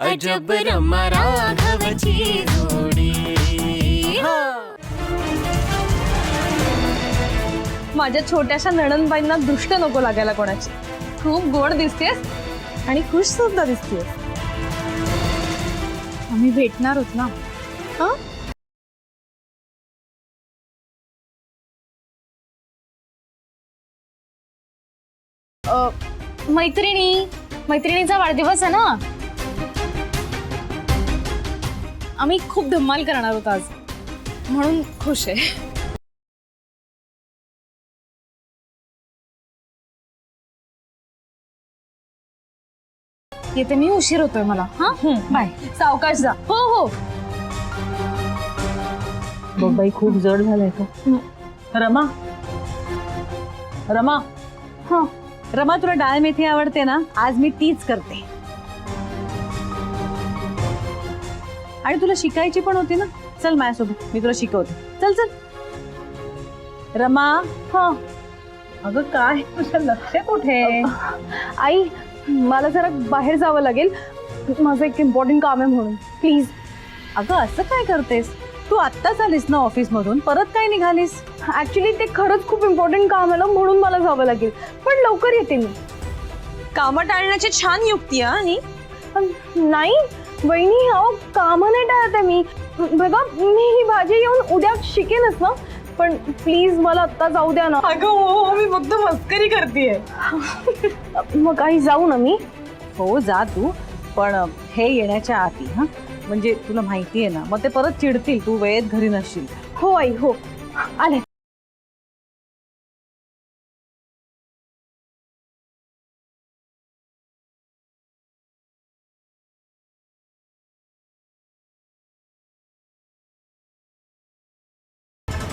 अजब रमा राघवची जोडी। माझ्या छोट्याशा नणंदबाईंना दृष्ट नको लागायला कोणाची। खूप गोड दिसतेस आणि खुश सुद्धा दिसतेस। आम्ही भेटणार आहोत ना? हा मैत्रिणीचा वाढदिवस आहे ना, आम्ही खूप धमाल करणार आहोत आज, म्हणून खुश आहे। येते मी, उशीर होतोय मला। हा बाय, सावकाश जा। हो हो बाई खूप जड झालंय का? रमा रमा हा रमा, तुला डाळ मेथी आवडते ना? आज मी तीच करते। आणि तुला शिकायची पण होती ना, चल माझ्यासोबत, मी तुला शिकवते। चल चल रमा। हा अगं काय तुझं लक्ष कुठे? आई, मला जरा बाहेर जावं लागेल, माझं एक इम्पॉर्टंट काम आहे म्हणून। प्लीज। अगं असं काय करतेस? तू आत्ताच आलीस ना ऑफिस मधून, परत काय निघालीस? ऍक्च्युली ते खरंच खूप इम्पॉर्टंट काम आहे ना, म्हणून मला जावं लागेल, पण लवकर येते मी। कामं टाळण्याची छान युक्ती आहे ही। नाही वहिनी, अहो कामं नाही टाळत आहे मी। बघा, मी ही भाजी येऊन उद्या शिकेनच ना, पण प्लीज मला आत्ता जाऊ द्या ना। अगं हो, मी फक्त मस्करी करतेय। मग काही जाऊ ना मी? हो जा तू, पण हे येण्याच्या आधी हा, म्हणजे तुला माहिती आहे ना, मग ते परत चिडतील तू वेळेत घरी नसशील। हो आई, हो आले।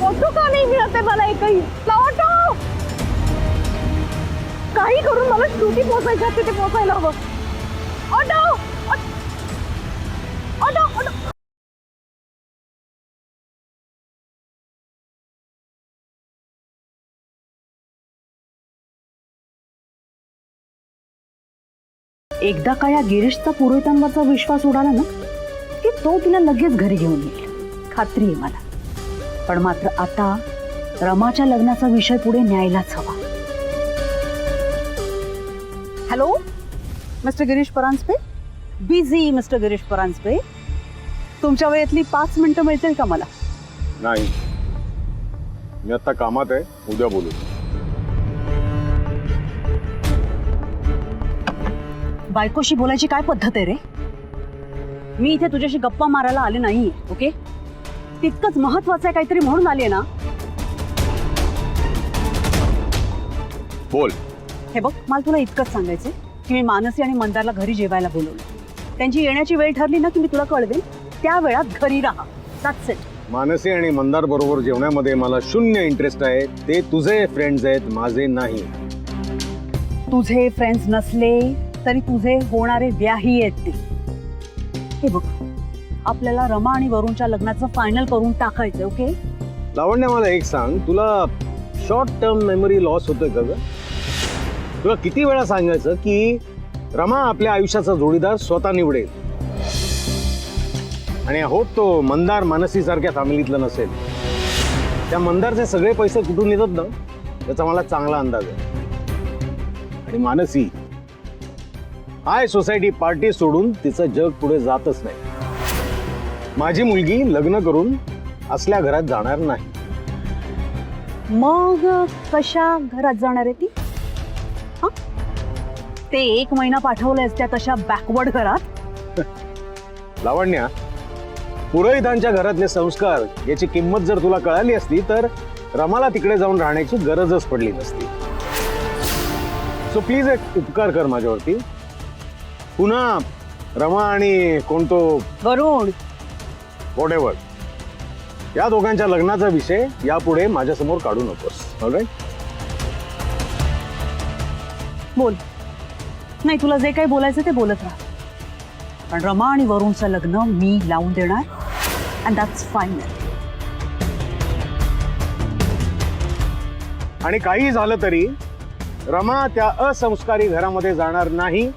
ऑटो का नाही मिळते मला एकही? ऑटो काही करून मला स्कूटी पोहोचायच्या तिथे पोहोचायला हवं। Auto auto auto. एकदा का या गिरीशचा पुरोहितांवरचा विश्वास उडाला ना, की तो तिला लगेच घरी घेऊन येईल, खात्री आहे मला। पण मात्र आता रमाच्या लग्नाचा विषय पुढे न्यायलाच हवा। Hello mister Girish Paranjape, busy mister Girish Paranjape, तुमच्या वेळेतली 5 मिनिटं मिळतील का मला? नाही, मी आता कामात आहे, उद्या बोलू। बायकोशी बोलायची काय पद्धत आहे रे? मी इथे तुझ्याशी गप्पा मारायला आले नाहीये, ओके? तितकंच महत्वाचं आहे काहीतरी म्हणून आले ना। बोल। हे बघ, मला तुला इतकंच सांगायचंय की मी मानसी आणि मंदारला घरी जेवायला बोलवलं। त्यांची येण्याची वेळ ठरली ना की मी तुला कळवेन, त्या वेळात घरी राहा। That's it. मानसी आणि मंदार बरोबर जेवण्यामध्ये मला 0 इंटरेस्ट आहे। ते तुझे फ्रेंड्स आहेत, माझे नाही। तुझे फ्रेंड्स नसले तरी तुझे होणारे व्याही आहेत ते। हे बघ, आपल्याला रमा आणि वरुणच्या लग्नाचं फायनल करून टाकायचं, ओके? लावण्य, मला एक सांग, तुला शॉर्ट टर्म मेमरी लॉस होतोय का ग? तुला किती वेळा सांगायचं की रमा आपल्या आयुष्याचा जोडीदार स्वतः निवडेल, आणि होप तो मंदार मानसी सारख्या फॅमिलीतला नसेल। त्या मंदारचे सगळे पैसे कुठून येतात ना, त्याचा मला चांगला अंदाज आहे। आणि मानसी हाय सोसायटी पार्टी सोडून तिचं जग पुढे जातच नाही। माझी मुलगी लग्न करून असल्या घरात जाणार नाही। मग कशा घरात जाणार आहे ती? हा, ते 1 महिना पाठवलंयस त्या तशा बॅकवर्ड घरात? लावण्या, पुरोहितांच्या घरातले संस्कार याची किंमत जर तुला कळाली असती तर रमाला तिकडे जाऊन राहण्याची गरजच पडली नसती। सो प्लीज एक उपकार कर माझ्यावरती, पुन्हा रमा आणि कोणतो वरुण, व्हॉटएव्हर, या दोघांच्या लग्नाचा विषय यापुढे माझ्यासमोर काढू नकोस। ऑलराईट? बोल। नाही, तुला जे काही बोलायचं ते बोलत राहा, पण रमा आणि वरुणचं लग्न मी लावून देणार, अँड दॅट्स फायनल। आणि काही झालं तरी रमा त्या असंस्कारी घरामध्ये जाणार नाही,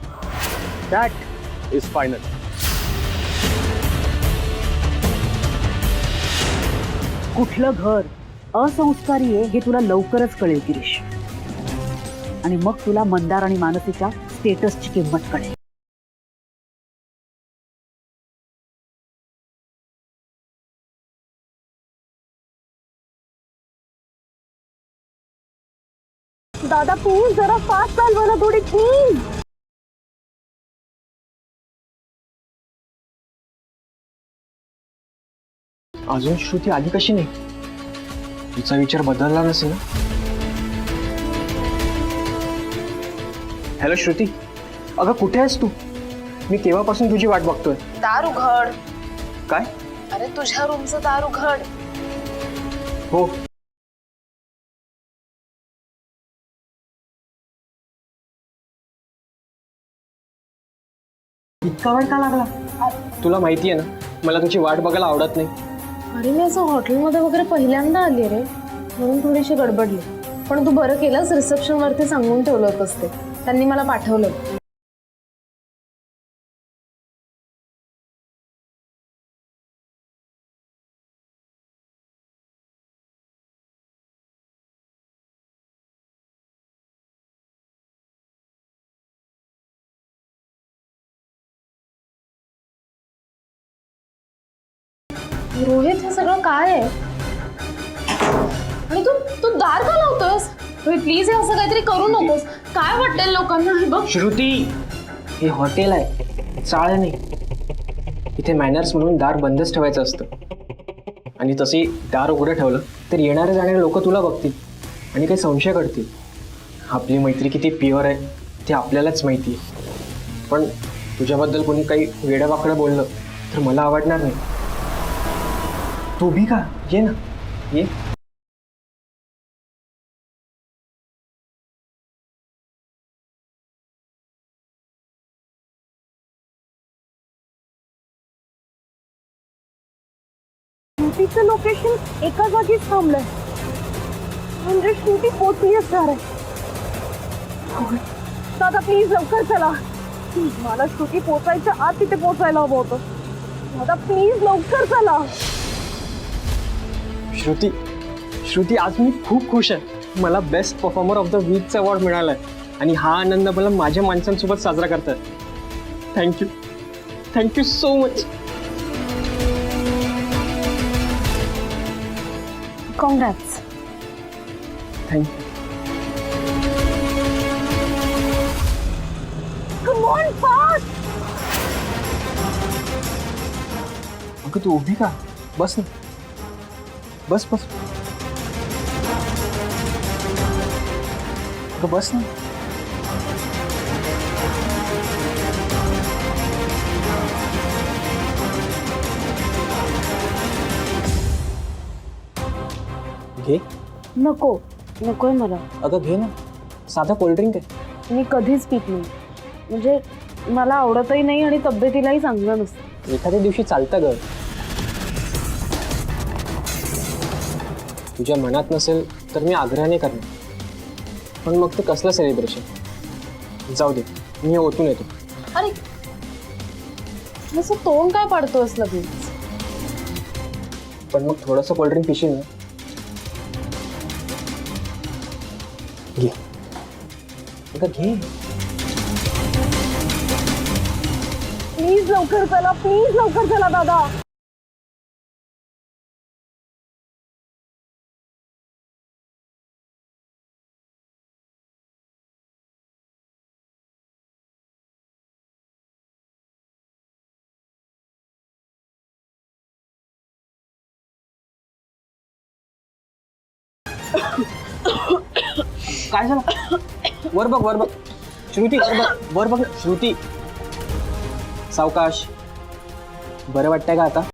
दॅट इज फायनल। कुठलं घर असंस्कारी आहे हे तुला लवकरच कळेल गिरीश. आणि मग तुला मंदार आणि मानसीच्या स्टेटसची किंमत कळेल. दादा प्लीज जरा फास्ट चालवा ना थोडी प्लीज. अजून श्रुती आली कशी नाही? तिचा विचार बदलला नसेल ना? हॅलो श्रुती, अगं कुठे आहेस तू? मी केव्हापासून तुझी वाट बघतोय. दार उघड. काय? अरे तुझ्या रूमचं दार उघड. हो. इतका वेळ का लागला? तुला माहिती आहे ना मला तुझी वाट बघायला आवडत नाही. अरे मी असं हॉटेलमध्ये वगैरे पहिल्यांदा आली रे, म्हणून थोडीशी गडबडली. पण तू बरं केलंस, रिसेप्शन वरती सांगून ठेवलं होतंस ते, त्यांनी मला पाठवलं. रोहित हे सगळं काय आहे? आणि तू तू दार का लावतोस? रोहित प्लीज हे असं काहीतरी करू नकोस. काय वाटेल लोकांना हे बघ. श्रुती, हे हॉटेल आहे, चाळ नाही. इथे मॅनर्स म्हणून दार बंदच ठेवायचं असतं. आणि तसे दार उघडं ठेवलं तर येणारे जाणारे लोक तुला बघतील आणि काही संशय करतील. आपली मैत्री किती प्युअर आहे ते आपल्यालाच माहिती आहे. पण तुझ्याबद्दल कोणी काही वेड्यावाकडं बोललं तर मला आवडणार नाही. तू भी का? ये ना, ये. श्रुतीचं लोकेशन एका जागीच थांबलंय, म्हणजे श्रुती पोचली असणार आहे. दादा प्लीज लवकर चला. मला श्रुती पोचायच्या आत तिथे पोचायला हवं होतं. दादा प्लीज लवकर चला. श्रुती, श्रुती आज मी खूप खुश आहे. मला बेस्ट परफॉर्मर ऑफ द वीकचा अवॉर्ड मिळाला आहे आणि हा आनंद मला माझ्या माणसांसोबत साजरा करतात. Thank you, thank you so much. Congrats. Thank you. Come on fast. अगं तू उभी का? बस ना, बस बस. अगं बस ना. घे. नको नकोय मला. अगं घे ना, साधा कोल्ड्रिंक आहे. मी कधीच पित नाही, म्हणजे मला आवडतही नाही आणि तब्येतीलाही चांगलं नसतं. एखाद्या दिवशी चालतं ग. तुझ्या मनात नसेल तर मी आग्रह करणार, पण मग ते कसलं सेलिब्रेशन? जाऊ दे, मी ओतून येतो. अरे असं तोंड काय पाडतोस लगेच? पण मग थोडंसं कोल्ड्रिंक पिशील ना. घे अगं घे. प्लीज लवकर चला, प्लीज लवकर चला दादा. काय झालं? वर बघ, वर बघ श्रुती, वर बघ, वर बघ श्रुती. सावकाश. बरं वाटतंय का आता?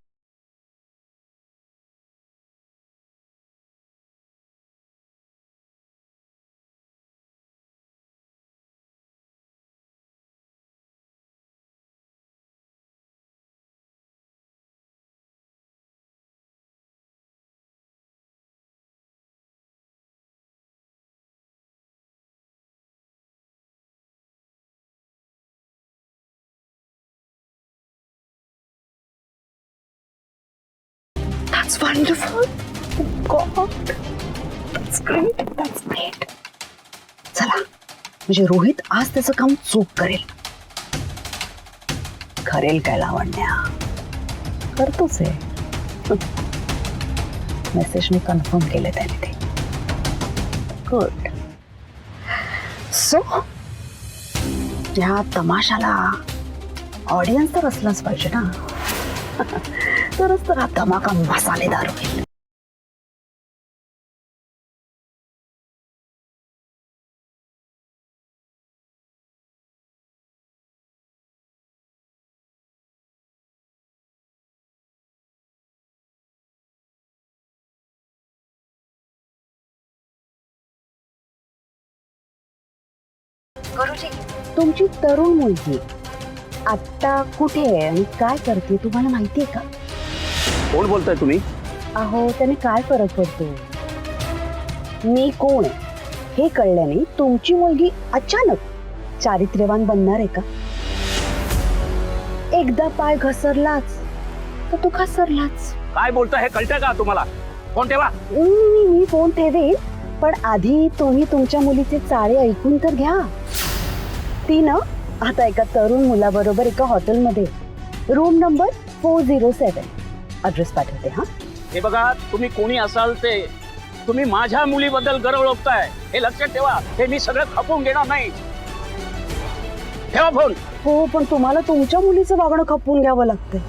That's wonderful. God. That's great. That's great. चला म्हणजे रोहित आज त्याचं काम चूक करेल. करेल काय लावण्या? करतोच आहे. मेसेजने कन्फर्म केले त्याने ते. गुड. सो ह्या तमाशाला ऑडियन्स तर असलाच पाहिजे ना. तरच तर हा धमाका मसालेदार होईल. गुरुजी, तुमची तरुण मुलगी आता कुठे आहे आणि काय करते तुम्हाला माहिती आहे का? कोण बोलताय तुम्ही? अहो त्याने काय फरक पडतो? मी कोण आहे हे कळल्याने तुमची मुलगी अचानक चारित्र्यवान बनणार आहे का? एकदा पाय घसरलाच तर तू घसरलाच. काय बोलताय हे कळतंय का तुम्हाला? फोन ठेवा. मी फोन ठेवेन, पण आधी तुम्ही तुमच्या मुलीचे चाळे ऐकून तर घ्या. ती ना आता एका तरुण मुलाबरोबर एका हॉटेलमध्ये, रूम नंबर 407. ॲड्रेस पाठवते. हा हे बघा, तुम्ही कोणी असाल ते, तुम्ही माझ्या मुलीबद्दल गर्व ओळखताय हे लक्षात ठेवा. हे मी सगळं खपवून घेणार नाही. ठेवा फोन. हो, पण तुम्हाला तुमच्या मुलीचं वागणं खपवून घ्यावं लागतंय.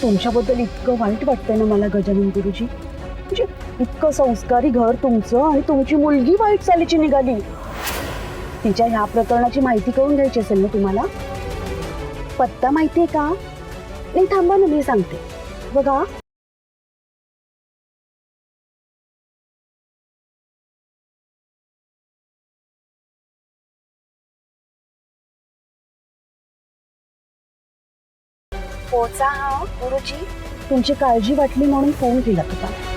तुमच्याबद्दल इतकं वाईट वाटतंय ना मला गजानन गुरुजी. म्हणजे इतकं संस्कारी घर तुमचं आणि तुमची मुलगी वाईट चालीची निघाली. तिच्या ह्या प्रकरणाची माहिती करून घ्यायची असेल ना तुम्हाला. पत्ता माहितीये का? नाही थांबा ना, मी सांगते. बघा, पोचा हा गुरुजी. तुमची काळजी वाटली म्हणून फोन केला तुम्हाला.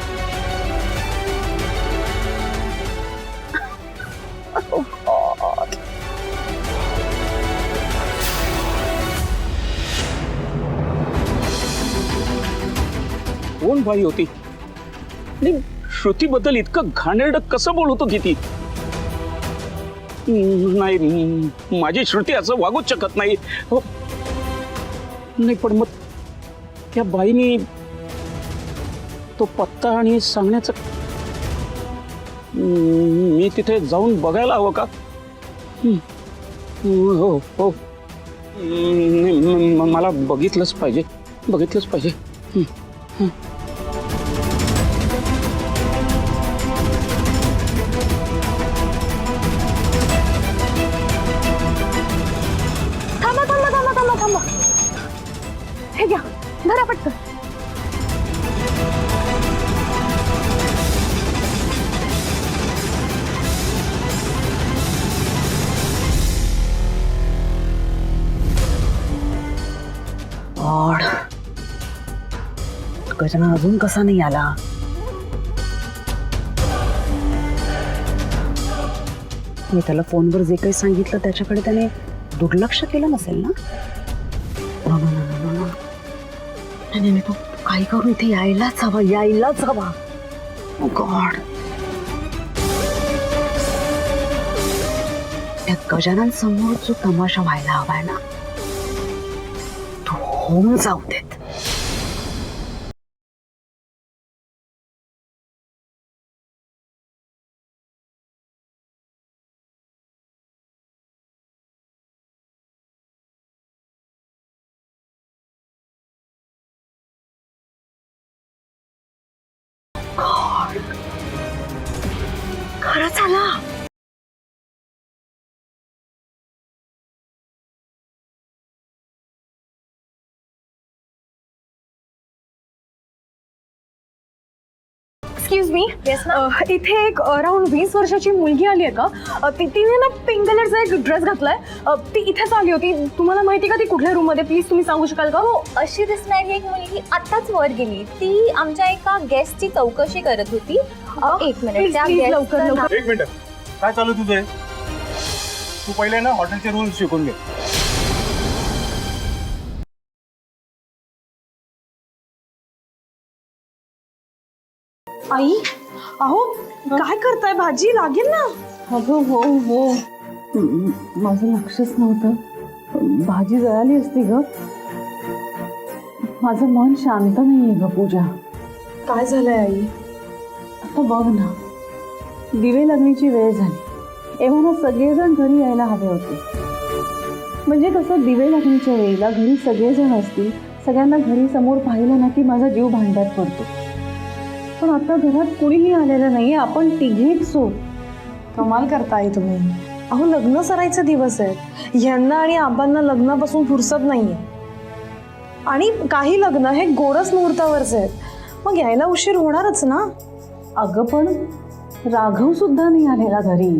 कोण बाई होती? आणि श्रुतीबद्दल इतकं घाणेरडं कसं बोलत होती ती? नाही, माझी श्रुती असं वागूच शकत नाही. हो. नाही, पण मग त्या बाईनी तो पत्ता आणि सांगण्याचं मी तिथे जाऊन बघायला हवं का? हो हो, मला बघितलंच पाहिजे. थांबा. हे घ्या, धरा पटकन. गजानन अजून कसा नाही आला? मी त्याला फोनवर जे काही सांगितलं त्याच्याकडे त्याने दुर्लक्ष केलं नसेल ना? नाही, तो काही करून इथे यायलाच हवा. गॉड, त्या गजानन समोर जो तमाशा व्हायला हवाय ना, तो होऊन जाऊ देत. खरं झाला. Excuse me. इथे एक अराउंड 20 वर्षाची मुलगी आली आहे का? तिने ना पिंक कलरचा एक ड्रेस घातलाय. ती इथेच आली होती. तुम्हाला माहिती का ती कुठल्या रूम मध्ये? प्लीज तुम्ही सांगू शकाल का? हो, अशी दिसणारी एक मुलगी आताच वर गेली. ती आमच्या एका गेस्टची चौकशी करत होती. एक मिनिट, त्या प्लीज guest लवकर चं नाव- लवकर. एक मिनिट, काय चालू तुझे? तू पहिले ना हॉटेलचे रूल्स शिकून घे. आई अहो काय करताय भाजी लागेल ना. अगं हो हो माझं लक्षच नव्हतं भाजी जळाली असती ग. माझं मन शांत नाहीये ग पूजा. काय झालंय आई. आता बघ ना दिवे लागण्याची वेळ झाली. एव्हा सगळेजण घरी यायला हवे होते. म्हणजे कसं दिवे लागण्याच्या वेळेला घरी सगळेजण असतील, सगळ्यांना घरी समोर पाहिलं ना की माझा जीव भांड्यात पडतो. पण आता घरात कुणीही आलेलं नाहीये. आपण तिघेच सोड. कमाल करताय तुम्ही. अहो लग्न सरायचे दिवस आहेत. ह्यांना आणि आबांना लग्नापासून फुरसत नाहीये. आणि काही लग्न हे गोरस मुहूर्तावरचे आहेत. मग यायला उशीर होणारच ना. अगं पण राघव सुद्धा नाही आलेला घरी.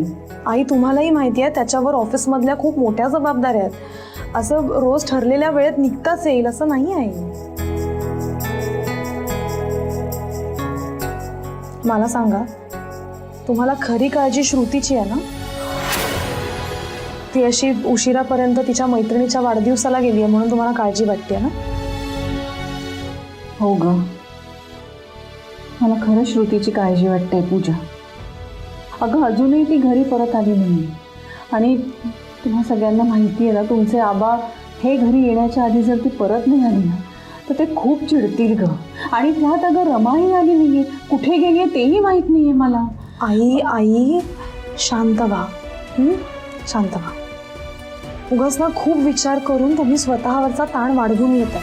आई तुम्हालाही माहिती आहे त्याच्यावर ऑफिसमधल्या खूप मोठ्या जबाबदाऱ्या आहेत. असं रोज ठरलेल्या वेळेत निघताच येईल असं नाही आहे. मला सांगा तुम्हाला खरी काळजी श्रुतीची आहे ना. ती अशी उशिरापर्यंत तिच्या मैत्रिणीच्या वाढदिवसाला गेली आहे म्हणून तुम्हाला काळजी वाटते ना. हो ग मला खरं श्रुतीची काळजी वाटते पूजा. अगं अजूनही ती घरी परत आली नाही. आणि तुम्हा सगळ्यांना माहिती आहे ना तुमचे आबा हे घरी येण्याच्या आधी जर ती परत नाही आली ना तर ते खूप चिडतील ग. आणि त्यात अगं रमाही आली नाहीये. कुठे गेली आहे तेही माहीत नाहीये मला. आई आई शांत व्हा. शांत व्हा. उगाच ना खूप विचार करून तुम्ही स्वतःवरचा ताण वाढवून घेता.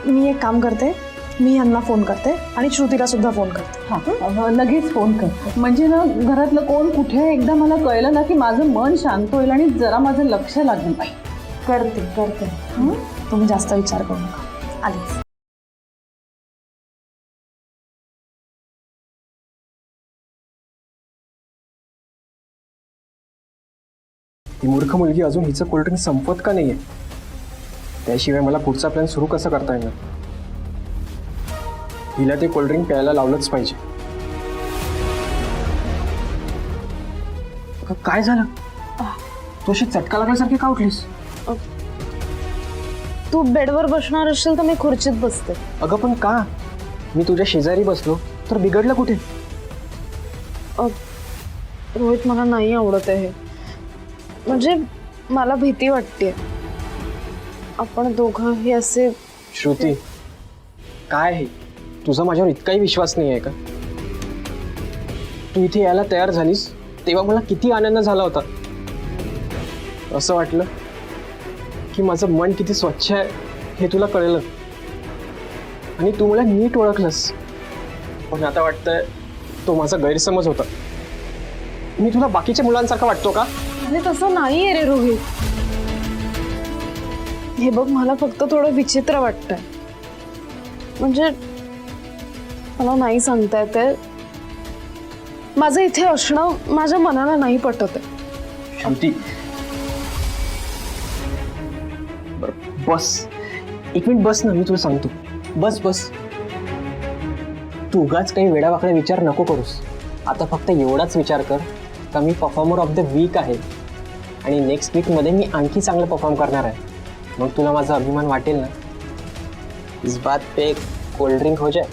मी एक काम करते. मी यांना फोन करते आणि श्रुतीला सुद्धा फोन करते. हां लगेच फोन कर. म्हणजे ना घरातलं कोण कुठे एकदा मला कळलं ना की माझं मन शांत होईल आणि जरा माझं लक्ष लागेल. बाई करते करते. तुम्ही जास्त विचार करू नका. आलीच. ही मूर्ख मुलगी अजून हिचं कोल्ड्रिंक संपत का नाहीये. त्याशिवाय मला पुढचा प्लॅन सुरू कसा करता येणार. हिला ते कोल्ड्रिंक प्यायला लावलंच पाहिजे. काय झालं तू अशी चटका लागल्यासारखी का उठलीस. तू बेडवर बसणार असेल तर मी खुर्चीत बसते. अगं पण का. मी तुझ्या शेजारी बसलो तर बिघडलं कुठे. रोहित मला नाही आवडत आहे. म्हणजे मला भीती वाटते. आपण दोघं हे असे. श्रुती काय आहे तुझा माझ्यावर इतकाही विश्वास नाही आहे का. तू इथे यायला तयार झालीस तेव्हा मला किती आनंद झाला होता. असं वाटलं की माझं मन किती स्वच्छ आहे हे तुला कळलं आणि तू मला नीट ओळखलंस. पण आता वाटतंय तो माझा गैरसमज होता. मी तुला बाकीच्या मुलांसारखा वाटतो का. अरे तसं नाही आहे रे रोहित. हे बघ मला फक्त थोडं विचित्र वाटतंय. म्हणजे मला नाही सांगता येते. माझं इथे असणं माझ्या मनाला नाही पटत आहे. शांती बस एक मिनिट बस ना. मी तुला सांगतो. बस बस. तू उगाच काही वेडावाकडे विचार नको करूस. आता फक्त एवढाच विचार कर का मी परफॉर्मर ऑफ द वीक आहे आणि नेक्स्ट वीकमध्ये मी आणखी चांगलं परफॉर्म करणार आहे. मग तुला माझा अभिमान वाटेल ना. इस बात पे कोल्ड ड्रिंक हो जाए.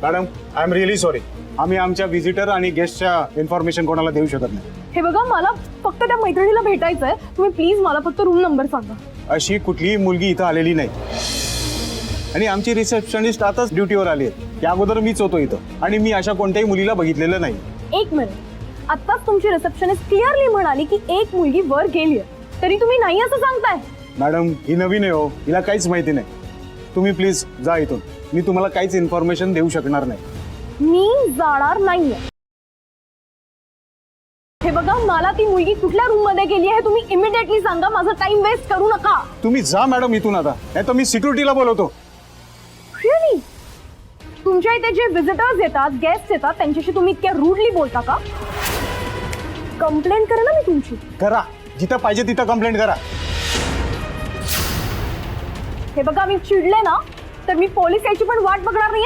Madam I am really sorry. आम्ही आमच्या व्हिजिटर आणि गेस्टच्या इन्फॉर्मेशन कोणाला देऊ शकत नाही. हे बघा मला फक्त त्या मैत्रिणीला भेटायचंय. तुम्ही प्लीज मला फक्त रूम नंबर सांगा. अशी कुठलीही मुलगी इथं आलेली नाही आणि आमची रिसेप्शनिस्ट आताच ड्युटीवर आली आहे. त्या अगोदर मीच होतो इथं आणि मी अशा कोणत्याही मुलीला बघितलेलं नाही. एक मिनिट. आत्ताच तुमची रिसेप्शनिस्ट क्लिअरली म्हणाली की एक मुलगी वर गेली आहे तरी तुम्ही नाही असं सांगताय. मॅडम ही नवीन आहे हो. हिला काहीच माहिती नाही. तुम्ही प्लीज जा इथून. मी तुम्हाला काहीच इन्फॉर्मेशन देऊ शकणार नाही. मी जाणार नाहीये. हे बघा मला ती मुलगी कुठल्या रूम मध्ये गेली आहे तुम्ही इमिडिएटली सांगा. माझा टाइम वेस्ट करू नका. तुम्ही जा मॅडम इथून आता. नाही तर मी सिक्युरिटीला बोलवतो. रिअली तुमच्या इथे जे विजिटर्स येतात गेस्ट येतात त्यांच्याशी तुम्ही इतक्या रूडली बोलता का. कंप्लेंट करा ना मी तुमची. करा. जिथं पाहिजे तिथं कंप्लेंट करा. हे बघा मी चिडले ना तर मी पोलीस यायची पण वाट बघणार नाही.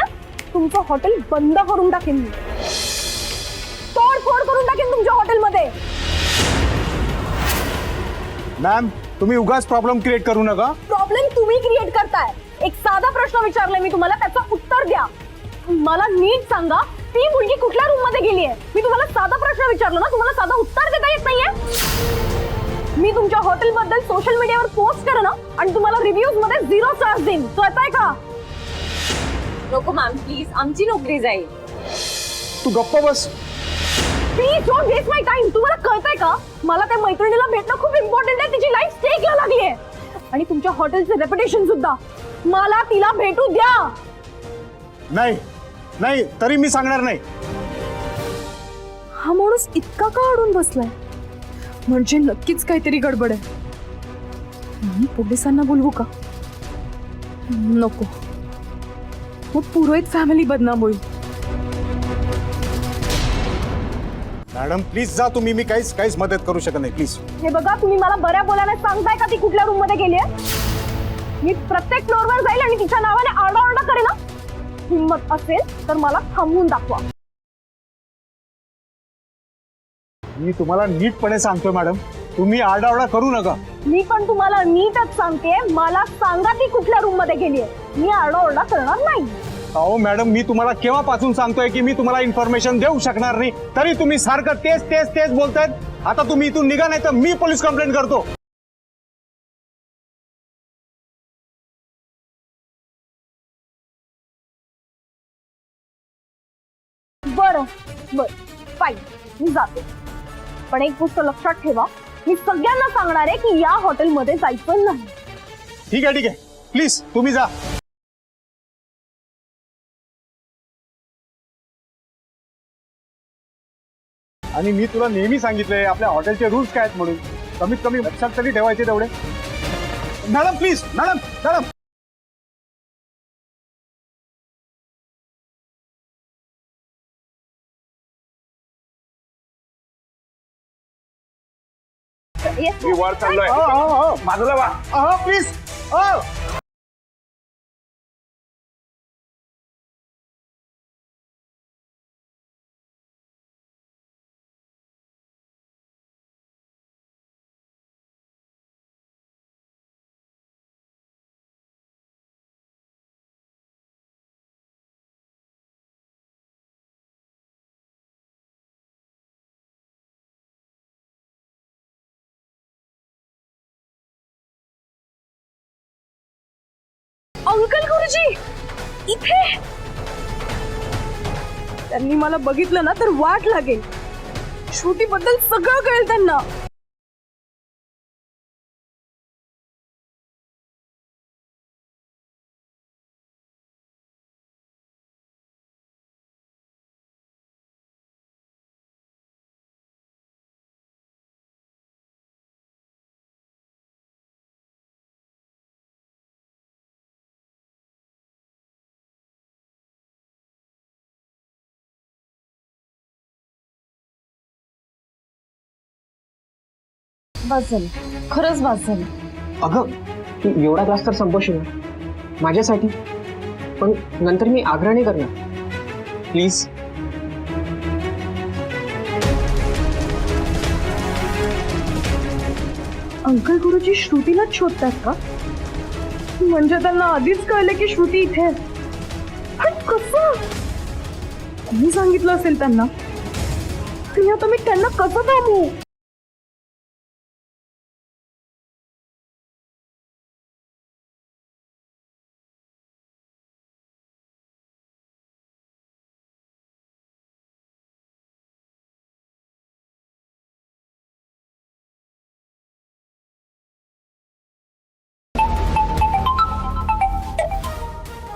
तुमचं हॉटेल बंद करून टाकेन मी. तोडफोड करून टाकेन तुमच्या हॉटेलमध्ये. मॅम तुम्ही उगाच प्रॉब्लेम क्रिएट करू नका. प्रॉब्लेम तुम्ही क्रिएट करताय. एक साधा प्रश्न विचारलाय मी तुम्हाला, त्याचं उत्तर द्या. मला नीट सांगा, ती मुलगी कुठल्या रूम मध्ये गेली आहे? मी तुम्हाला साधा प्रश्न विचारलो ना, तुम्हाला साधा उत्तर देता येत नाहीये. मी तुमच्या हॉटेल बद्दल सोशल मीडियावर पोस्ट करेन ना आणि तुम्हाला रिव्ह्यूज मध्ये 0 स्टार्स देईन. कळताय का? नको मॅम प्लीज, आमची नोकरी जाईल. तू गप्प बस. Please don't waste my time. तुम्हाला कळतंय का, मला त्या मैत्रिणीला भेटणं खूप इम्पॉर्टंट आहे. तिची लाईफ स्टेकला लागली आहे आणि तुमच्या हॉटेलचे रेप्युटेशन सुद्धा. मला तिला भेटू द्या. नाही नाही तरी मी सांगणार नाही. हा माणूस इतका का अडून बसलाय? म्हणजे नक्कीच काहीतरी गडबड आहे. मी पोलिसांना बोलवू का? नको, मग पुरोहित फॅमिली बदनाम होईल. मॅडम प्लीज जा तुम्ही. मी काहीच मदत करू शकत नाही. प्लीज. हे बघा, तुम्ही मला बऱ्या बोलायला सांगताय का ती कुठल्या रूम मध्ये गेली आहे? मी प्रत्येक फ्लोअरवर जाईल आणि तिच्या नावाने आरडाओरडा करेन ना. हिम्मत असेल तर मला थांबवून दाखवा. मी तुम्हाला नीटपणे सांगतोय मॅडम, तुम्ही आरडाओरडा करू नका. मी पण तुम्हाला नीटच सांगते, मला सांगा ती कुठल्या रूम मध्ये गेली आहे. मी आरडाओरडा करणार नाही. अहो मॅडम, मी तुम्हाला केव्हापासून सांगतोय की मी तुम्हाला इन्फॉर्मेशन देऊ शकणार नाही, तरी तुम्ही सारखं तेच बोलतायत. आता तुम्ही इथून निघा, नाही तर मी पोलीस कंप्लेंट करतो. बरं फाईन, मी जाते. पण एक गोष्ट लक्षात ठेवा, मी सगळ्यांना सांगणार आहे की या हॉटेलमध्ये जायचं नाही. ठीक आहे प्लीज तुम्ही जा. आणि मी तुला नेहमी सांगितलंय आपल्या हॉटेलचे रूल्स काय आहेत म्हणून. कमीत कमी लक्षात तरी ठेवायचे तेवढे. Madam please, madam. मी वर चाललोय. बाजूला वा. प्लीज. अंकल गुरुजी इथे. त्यांनी मला बघितलं ना तर वाट लागेल. श्रुती बद्दल सगळं कळेल त्यांना. बस झालं, खरंच बस झालं. अगं तू एवढा ग्लास तर संपवशील ना माझ्यासाठी, पण नंतर मी आग्रह नाही करणार. प्लीज. अंकल गुरुजी श्रुतीलाच शोधतात का? म्हणजे त्यांना आधीच कळलं की श्रुती इथे आहे. पण कसं? मी सांगितलं असेल त्यांना. आणि आता मी त्यांना कसं थांबवू?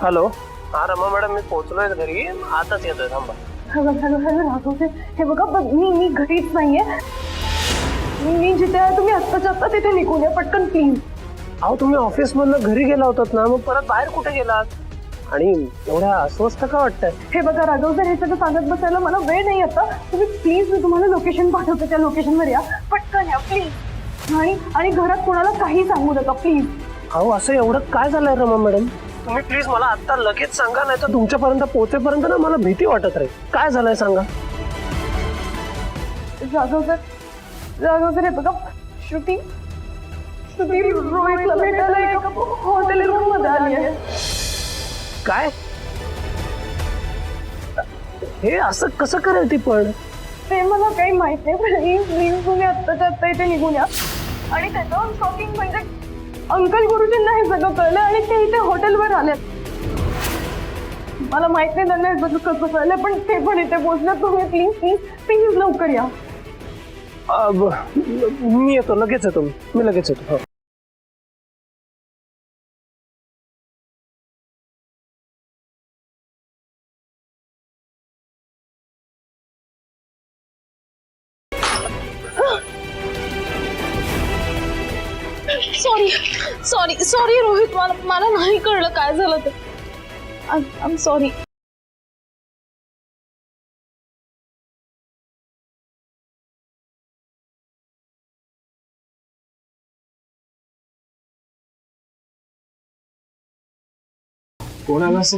हॅलो. हा रमा मॅडम, मी पोहोचलोय घरी, आताच येतोय. थांबा. हॅलो राघवते, हे बघा मी घरीच नाहीये. मी जिथे आहे तुम्ही आत्ताच्या आत्ता तिथे निघून या पटकन प्लीज. अहो तुम्ही ऑफिस मधनं घरी गेला होतात ना, मग परत बाहेर कुठे गेलात आणि एवढ्या अस्वस्थ का वाटतंय? हे बघा राघव सर, हे सगळं सांगत बसायला मला वेळ नाही आता. तुम्ही प्लीज, मी तुम्हाला लोकेशन पाठवते, त्या लोकेशनवर या पटकन या प्लीज. आणि घरात कोणाला काही सांगू नका प्लीज. अहो असं एवढं काय झालंय रमा मॅडम? तुम्ही प्लीज मला आता लगेच सांगा, नाही तर तुमच्यापर्यंत पोहोचेपर्यंत ना मला भीती वाटत राहील. काय झालंय सांगा. राघव सर हे बघा, श्रुती ती रोहितला भेटायला एका हॉटेल रूम मध्ये आली आहे. काय हे असं कसं करेल ती? पण ते मला काही माहित नाही, पण तुम्ही आत्ताच्या आत्ता इथे निघून या. आणि त्याच्यावर शॉकिंग म्हणजे अंकल गुरुजींना हे सगळं कळलं आणि ते इथे हॉटेलवर आले. मला माहित नाही त्यांना हे सगळं कसं कळलं, पण ते पण इथे पोहोचले. तुम्ही प्लीज प्लीज प्लीज लवकर या. मी येतो, लगेच येतो. मी लगेच येतो. हो. सॉरी सॉरी सॉरी रोहित, मला नाही कळलं काय झालं ते. I am sorry. कोण आलं असं?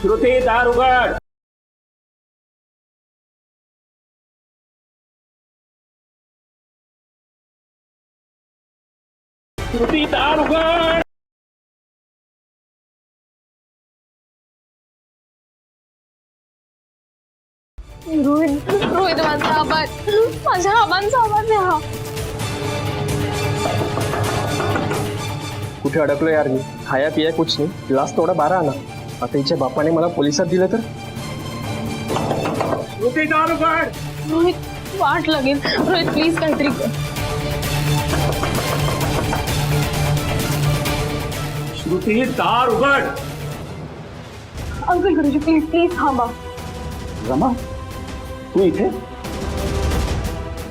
श्रुती, दार उघड. श्रुती, दार उघड. रोहित रोहित, माझ्या आबांचा आवाज आहे हा. कुठे अडकलो यार मी? खाया पिया कुछ नाही, ग्लास थोडा बारा आला. आता हिच्या बापाने मला पोलिसात दिलं तर? श्रुती, दार उघड. रोहित वाट लागेल. रोहित प्लीज काहीतरी कर. श्रुती, दार उघड. अंकल गुरुजी प्लीज प्लीज थांबा. रमा, तू इथे?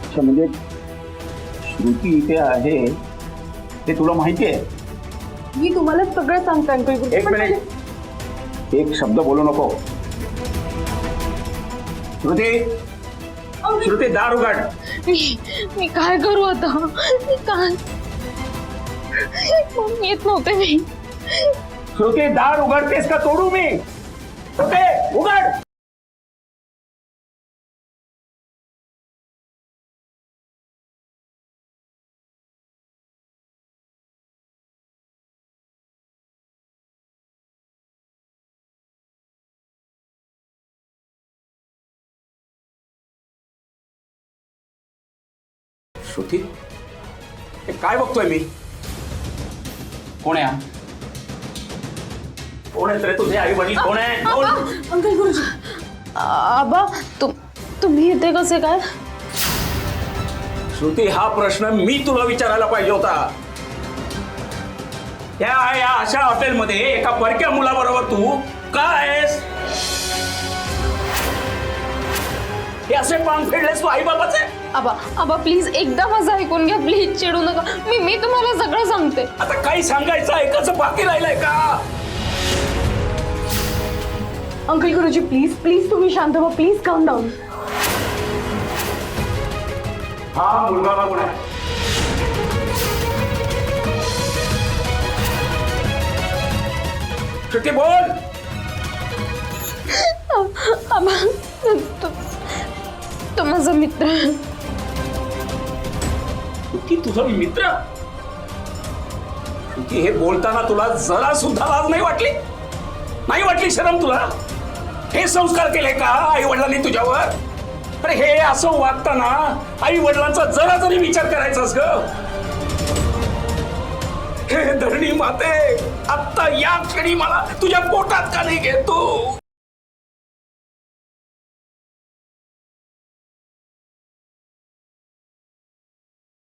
अच्छा, म्हणजे श्रुती इथे आहे हे तुला माहिती आहे? मी तुम्हाला सगळं सांगते अंकल गुरुजी. एक मिनिट, एक शब्द बोलू नको. श्रुती, श्रुती, दार उघड. मी काय करू आता? मी काय येत नव्हते मी. श्रुती, दार उघडतेस का तोडू मी? श्रुती, उघड. श्रुती, हे काय बघतोय मी? कोण आहे? कोण आहेत रे तुझे आई वडील? कोण आहे? कोण? अंकल गुरुजी. आबा तुम्ही इथे कसे काय? श्रुती, हा प्रश्न मी तुला विचारायला पाहिजे होता. या अशा हॉटेलमध्ये एका परक्या मुलाबरोबर तू का आहेस? हे असे पांग फेडलेस तू आई बाबाचे? आबा प्लीज एकदा माझं ऐकून घ्या. प्लीज चिडू नका. मी तुम्हाला सगळं सांगते. आता काही सांगायचं ऐकायचं बाकी राहिलंय का? अंकल गुरुजी प्लीज प्लीज तुम्ही शांत व्हा. प्लीज काम डाऊन. हा मुलगा कोण आहे? श्रुती, बोल. आबा तो माझा मित्र. श्रुती, तुझा मित्र? श्रुती, हे बोलताना तुला जरा सुद्धा लाज नाही वाटली? नाही वाटली शरम तुला? हे संस्कार केले का आई वडिलांनी तुझ्यावर? अरे हे असं वागताना आई वडिलांचा जरा तरी विचार करायचास ग. हे धरणी माते, आता या क्षणी मला तुझ्या पोटात का नाही घेत तू?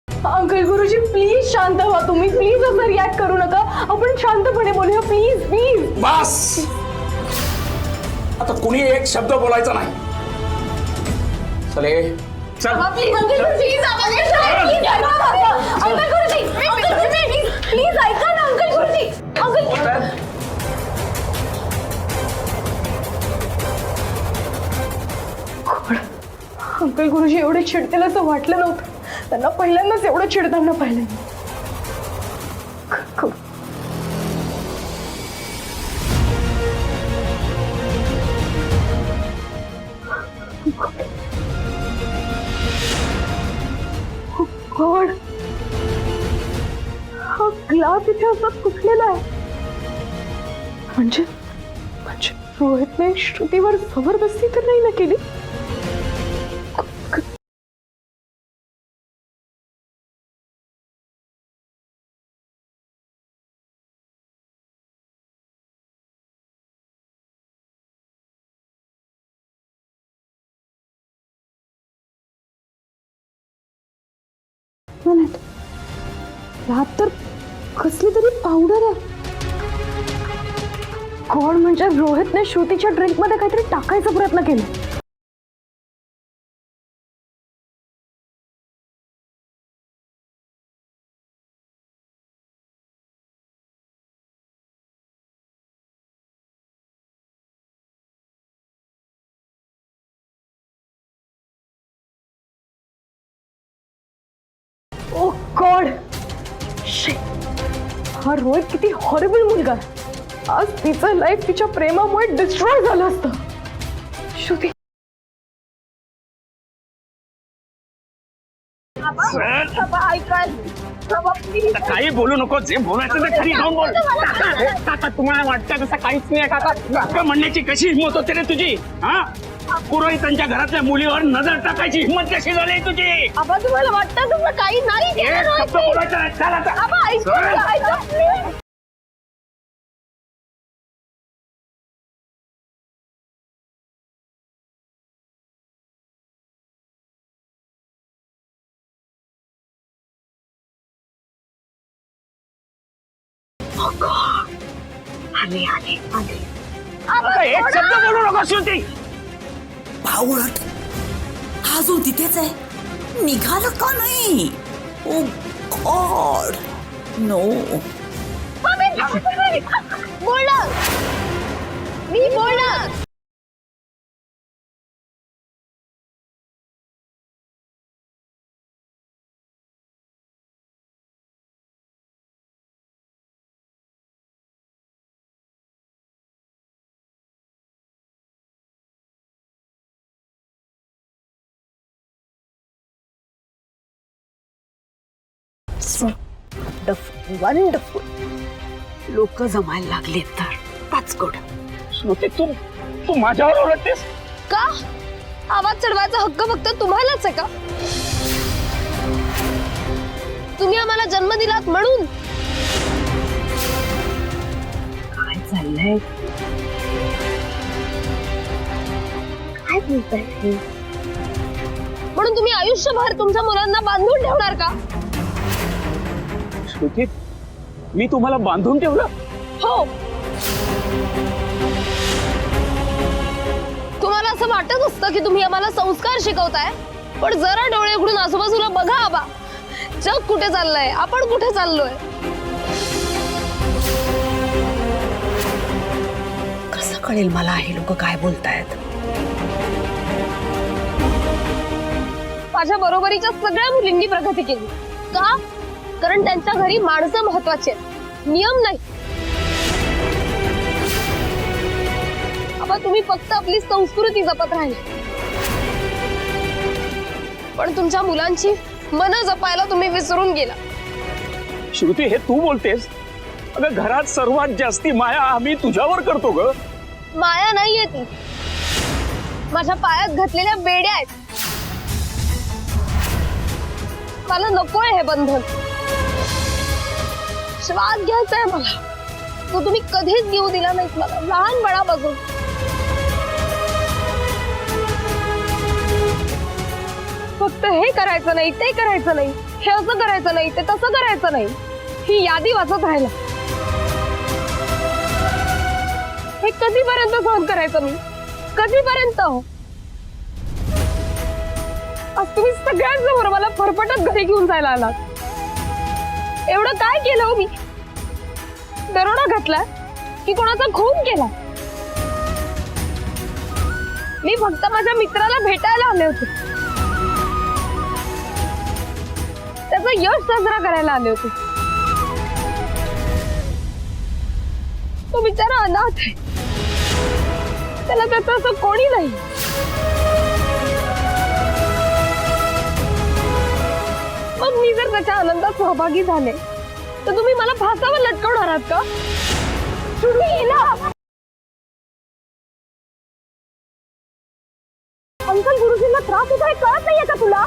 अंकल गुरुजी प्लीज शांत व्हा. तुम्ही प्लीज असं रिॲक्ट करू नका. आपण शांतपणे बोलूया प्लीज प्लीज. बस, आता कुणी एक शब्द बोलायचा नाही. चले चल. प्लीज अंकल गुरुजी प्लीज ऐका ना. अंकल गुरुजी अंकल गुरुजी एवढे चिडतील असं वाटलं नव्हतं. त्यांना पहिल्यांदाच एवढं चिडताना पाहिलं. गॉड, हा ग्लास इथे असं तुटलेला आहे. म्हणजे रोहितने श्रुतीवर जबरदस्ती तर नाही ना केली? ह्यात तर कसली तरी पावडर आहे. गॉड, म्हणजे रोहितने श्रुतीच्या ड्रिंक मध्ये काहीतरी टाकायचा प्रयत्न केला. ओ गॉड, हा रोहित किती हॉरिबल मुलगा आहे. आज तिचं लाईफ तिच्या प्रेमामुळे डिस्ट्रॉय झालं असतं. श्रुती, काही बोलू नको, जे बोलायचं ते खरी जाऊन बोल. काका, तुम्हाला वाटतं तसं काहीच नाही काका. काका म्हणण्याची कशी हिंमत होते रे तुझी? हा, पुरोहितांच्या घरातल्या मुलीवर नजर टाकायची हिंमत कशी झाली तुझी? आबा, तुम्हाला वाटतं तुम्हाला काही नाही केलं शब्द रोहितने? बोलायचा नाही. चल आता. आबा, ऐका. आता एक शब्द बोलू नको श्रुती. बावळट, अजून तिथेच आहे, निघालं का नाही? ओ गॉड, नो. बोलणार, मी बोलणार. वंडरफुल. लोक जमायला लागले तर that's good. श्रुती, तू माझ्यावर ओरडतेस का? आवाज चढवायचा हक्क फक्त तुम्हालाच आहे का? तुम्ही आम्हाला जन्म दिलात म्हणून. काय चाललंय? काय बोलताय हे? म्हणून तुम्ही आयुष्यभर तुमच्या मुलांना बांधून ठेवणार का? श्रुती, मी तुम्हाला बांधून ठेवलं? हो. तुम्हाला असं वाटत असतं की तुम्ही आम्हाला संस्कार शिकवताय, पण जरा डोळे उघडून आजूबाजूला बघा आबा. जग कुठे चाललंय, आपण कुठे चाललोय? कसं कळेल मला हे लोक काय बोलतायत? माझ्या बरोबरीच्या सगळ्या मुलींनी प्रगती केली. का? कारण त्यांच्या घरी माणसं महत्वाची आहेत, नियम नाही. आबा, तुम्ही फक्त आपली संस्कृती जपत राहिले, पण तुमच्या मुलांची मनं जपायला तुम्ही विसरून गेला. श्रुती, हे तू बोलतेस? अगं, घरात सर्वात जास्ती माया आम्ही तुझ्यावर करतो ग. माया नाहीये ती, माझ्या पायात घातलेल्या बेड्या आहेत. मला नकोय हे बंधन. श्वास घ्यायचाय मला, तो तुम्ही कधीच घेऊ दिला नाहीत मला लहानपणापासून. फक्त हे करायचं नाही, ते करायचं नाही, हे असं करायचं नाही, ते तसं करायचं नाही, ही यादी वाचत राहिला. हे कधीपर्यंत सहन करायचं मी? कधीपर्यंत? आज तुम्ही सगळ्यांसमोर मला फरफटत घरी घेऊन जायला आलात. एवढं काय केलं हो मी? दरोडा घातला की कोणाचा खून केला? मी फक्त माझ्या मित्राला भेटायला आले होते, त्याचं यश साजरा करायला आले होते. तो बिचारा अनाथ आहे, त्याला त्याचं असं कोणी नाही. मी जर त्याच्या आनंदात सहभागी झाले तर तुम्ही मला फासावर लटकवणार आहात का? सोडून ये ना. अंकल गुरुजींना त्रास होत आहे कळत नाहीये का तुला?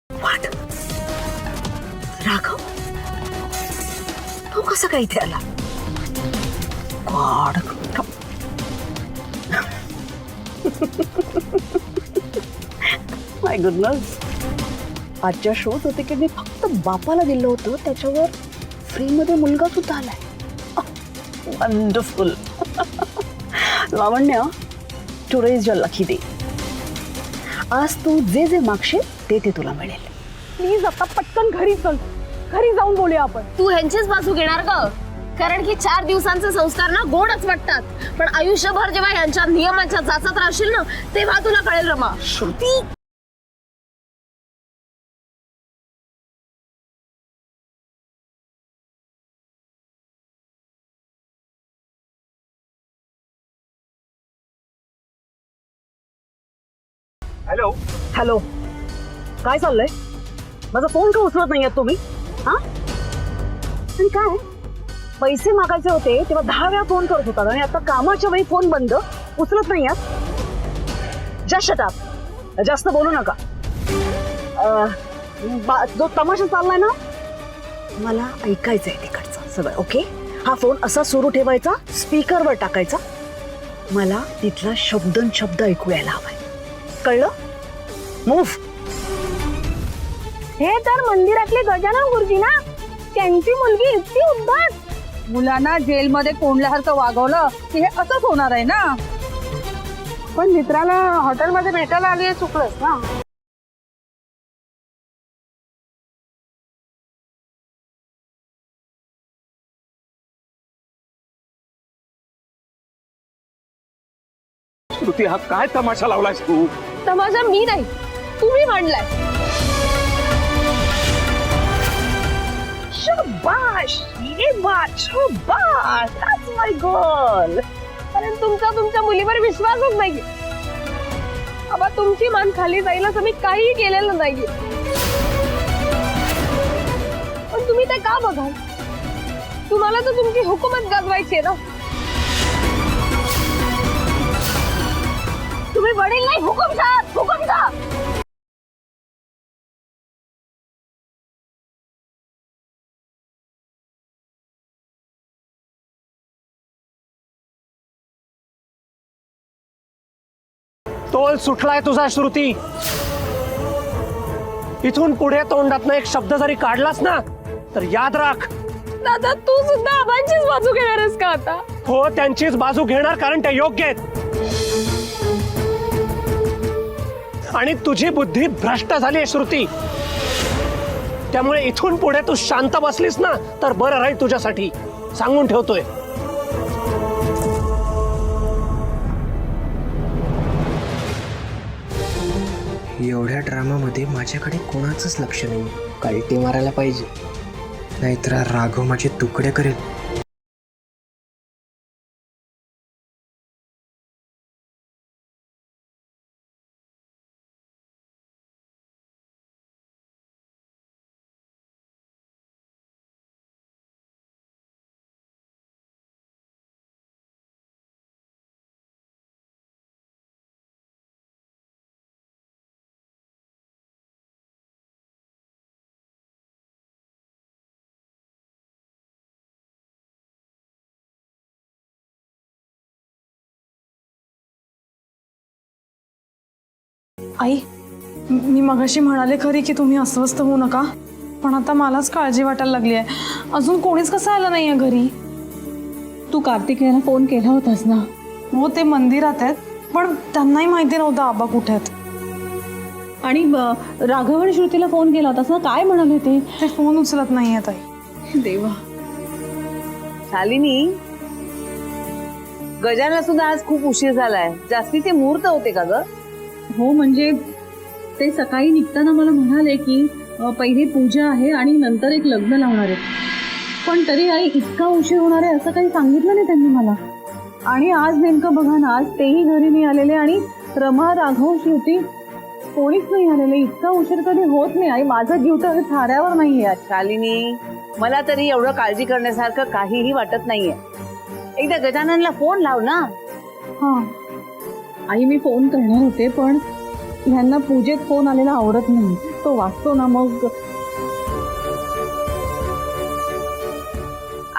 वाट राघव तो कसा काय इथे आला? गॉड माय गुडनेस. आजच्या शोत होते की मी फक्त बापाला दिलं होतं, त्याच्यावर फ्री मध्ये मुलगा सुद्धा आलाय. Wonderful. Lavanya, today is your lucky day. आज तू जे जे मागशील ते ते तुला मिळेल. प्लीज आता पटकन घरी चल. घरी जाऊन बोलूया आपण. तू ह्यांचीच बाजू घेणार का? कारण की 4 दिवसांचे संस्कार ना गोडच वाटतात, पण आयुष्यभर जेव्हा ह्यांच्या नियमांच्या जाचत राहशील ना तेव्हा तुला कळेल रमा. श्रुती, हॅलो. हॅलो, काय चाललंय? माझा फोन का उचलत नाहीयेत तुम्ही? हा, आणि काय पैसे मागायचे होते तेव्हा 10 वेळा फोन करत होता आणि आता कामाच्या वेळी फोन बंद, उचलत नाही आहात. Just shut up. जास्त बोलू नका. जो तमाशा चाललाय ना मला ऐकायचंय तिकडचं सगळं. ओके, हा फोन असा सुरू ठेवायचा, स्पीकरवर टाकायचा. मला तिथला शब्द ऐकू यायला हवाय. कळलं? मूव्ह. हे तर मंदिरातले गजानन गुरुजी ना, त्यांची मुलगी इतकी उद्धट. मुलांना जेलमध्ये कोंडल्यासारखं वागवलं की हे असंच होणार आहे ना. पण मित्राला हॉटेलमध्ये भेटायला आली चुकलंच ना. श्रुती, हा काय तमाशा लावलायस तू? तमाशा मी नाही, तुम्ही मांडलाय. शाबाश, ये बात, शाबाश. That's my girl. कारण तुमच्या मुलीवर विश्वासच नाहीये. बाबा, तुमची मान खाली जाईल असं मी काही केलेलं नाहीये. पण तुम्ही ते का बघाल? तुम्हाला तर तुमची हुकूमत गाजवायची आहे ना. तुम्ही वडील नाही, हुकुमशाह. तोल सुटलाय तुझा श्रुती. इथून पुढे तोंडातनं एक शब्द जरी काढलास ना तर याद राख. दादा, तू सुद्धा आबांचीच बाजू घेणार आहेस का आता? हो, त्यांचीच बाजू घेणार, कारण ते योग्य आहेत. आणि तुझी बुद्धी भ्रष्ट झाली आहे श्रुती. त्यामुळे इथून पुढे तू शांत बसलीस ना तर बरं राहील तुझ्यासाठी, सांगून ठेवतोय. एवढ्या ड्रामामध्ये माझ्याकडे कोणाचंच लक्ष नाही. कल्टी मारायला पाहिजे, नाहीतर राघव माझे तुकडे करेल. आई, मी मगाशी म्हणाले खरी की तुम्ही अस्वस्थ होऊ नका, पण आता मलाच काळजी वाटायला लागली आहे. अजून कोणीच कसं आलं नाहीये घरी. तू कार्तिक यांना फोन केला होतास ना? हो, ते मंदिरात आहेत, पण त्यांनाही माहिती नव्हतं आबा कुठे आहेत. आणि राघव आणि श्रुतीला फोन केला होतास ना, काय म्हणाले ते? ते फोन उचलत नाहीये ताई. देवा. शालिनी, गजानला सुद्धा आज खूप उशीर झालाय. जास्तीचे मुहूर्त होते का ग? हो, म्हणजे ते सकाळी निघताना मला म्हणाले की पहिली पूजा आहे आणि नंतर एक लग्न लावणार आहे. पण तरी आई इतका उशीर होणार आहे असं काही सांगितलं नाही त्यांनी मला. आणि आज नेमकं बघा ना, आज तेही घरी नाही आलेले आणि रमा, राघव, श्रुती कोणीच नाही आलेले. इतका उशीर कधी होत नाही आई. माझा जीव तर थाऱ्यावर नाहीये. शालिनी, मला तरी एवढं काळजी करण्यासारखं काहीही वाटत नाहीये. एकदा गजाननला फोन लाव ना. हा आई, मी फोन करणार होते पण ह्यांना पूजेत फोन आलेला आवडत नाही. तो वाचतो ना मग.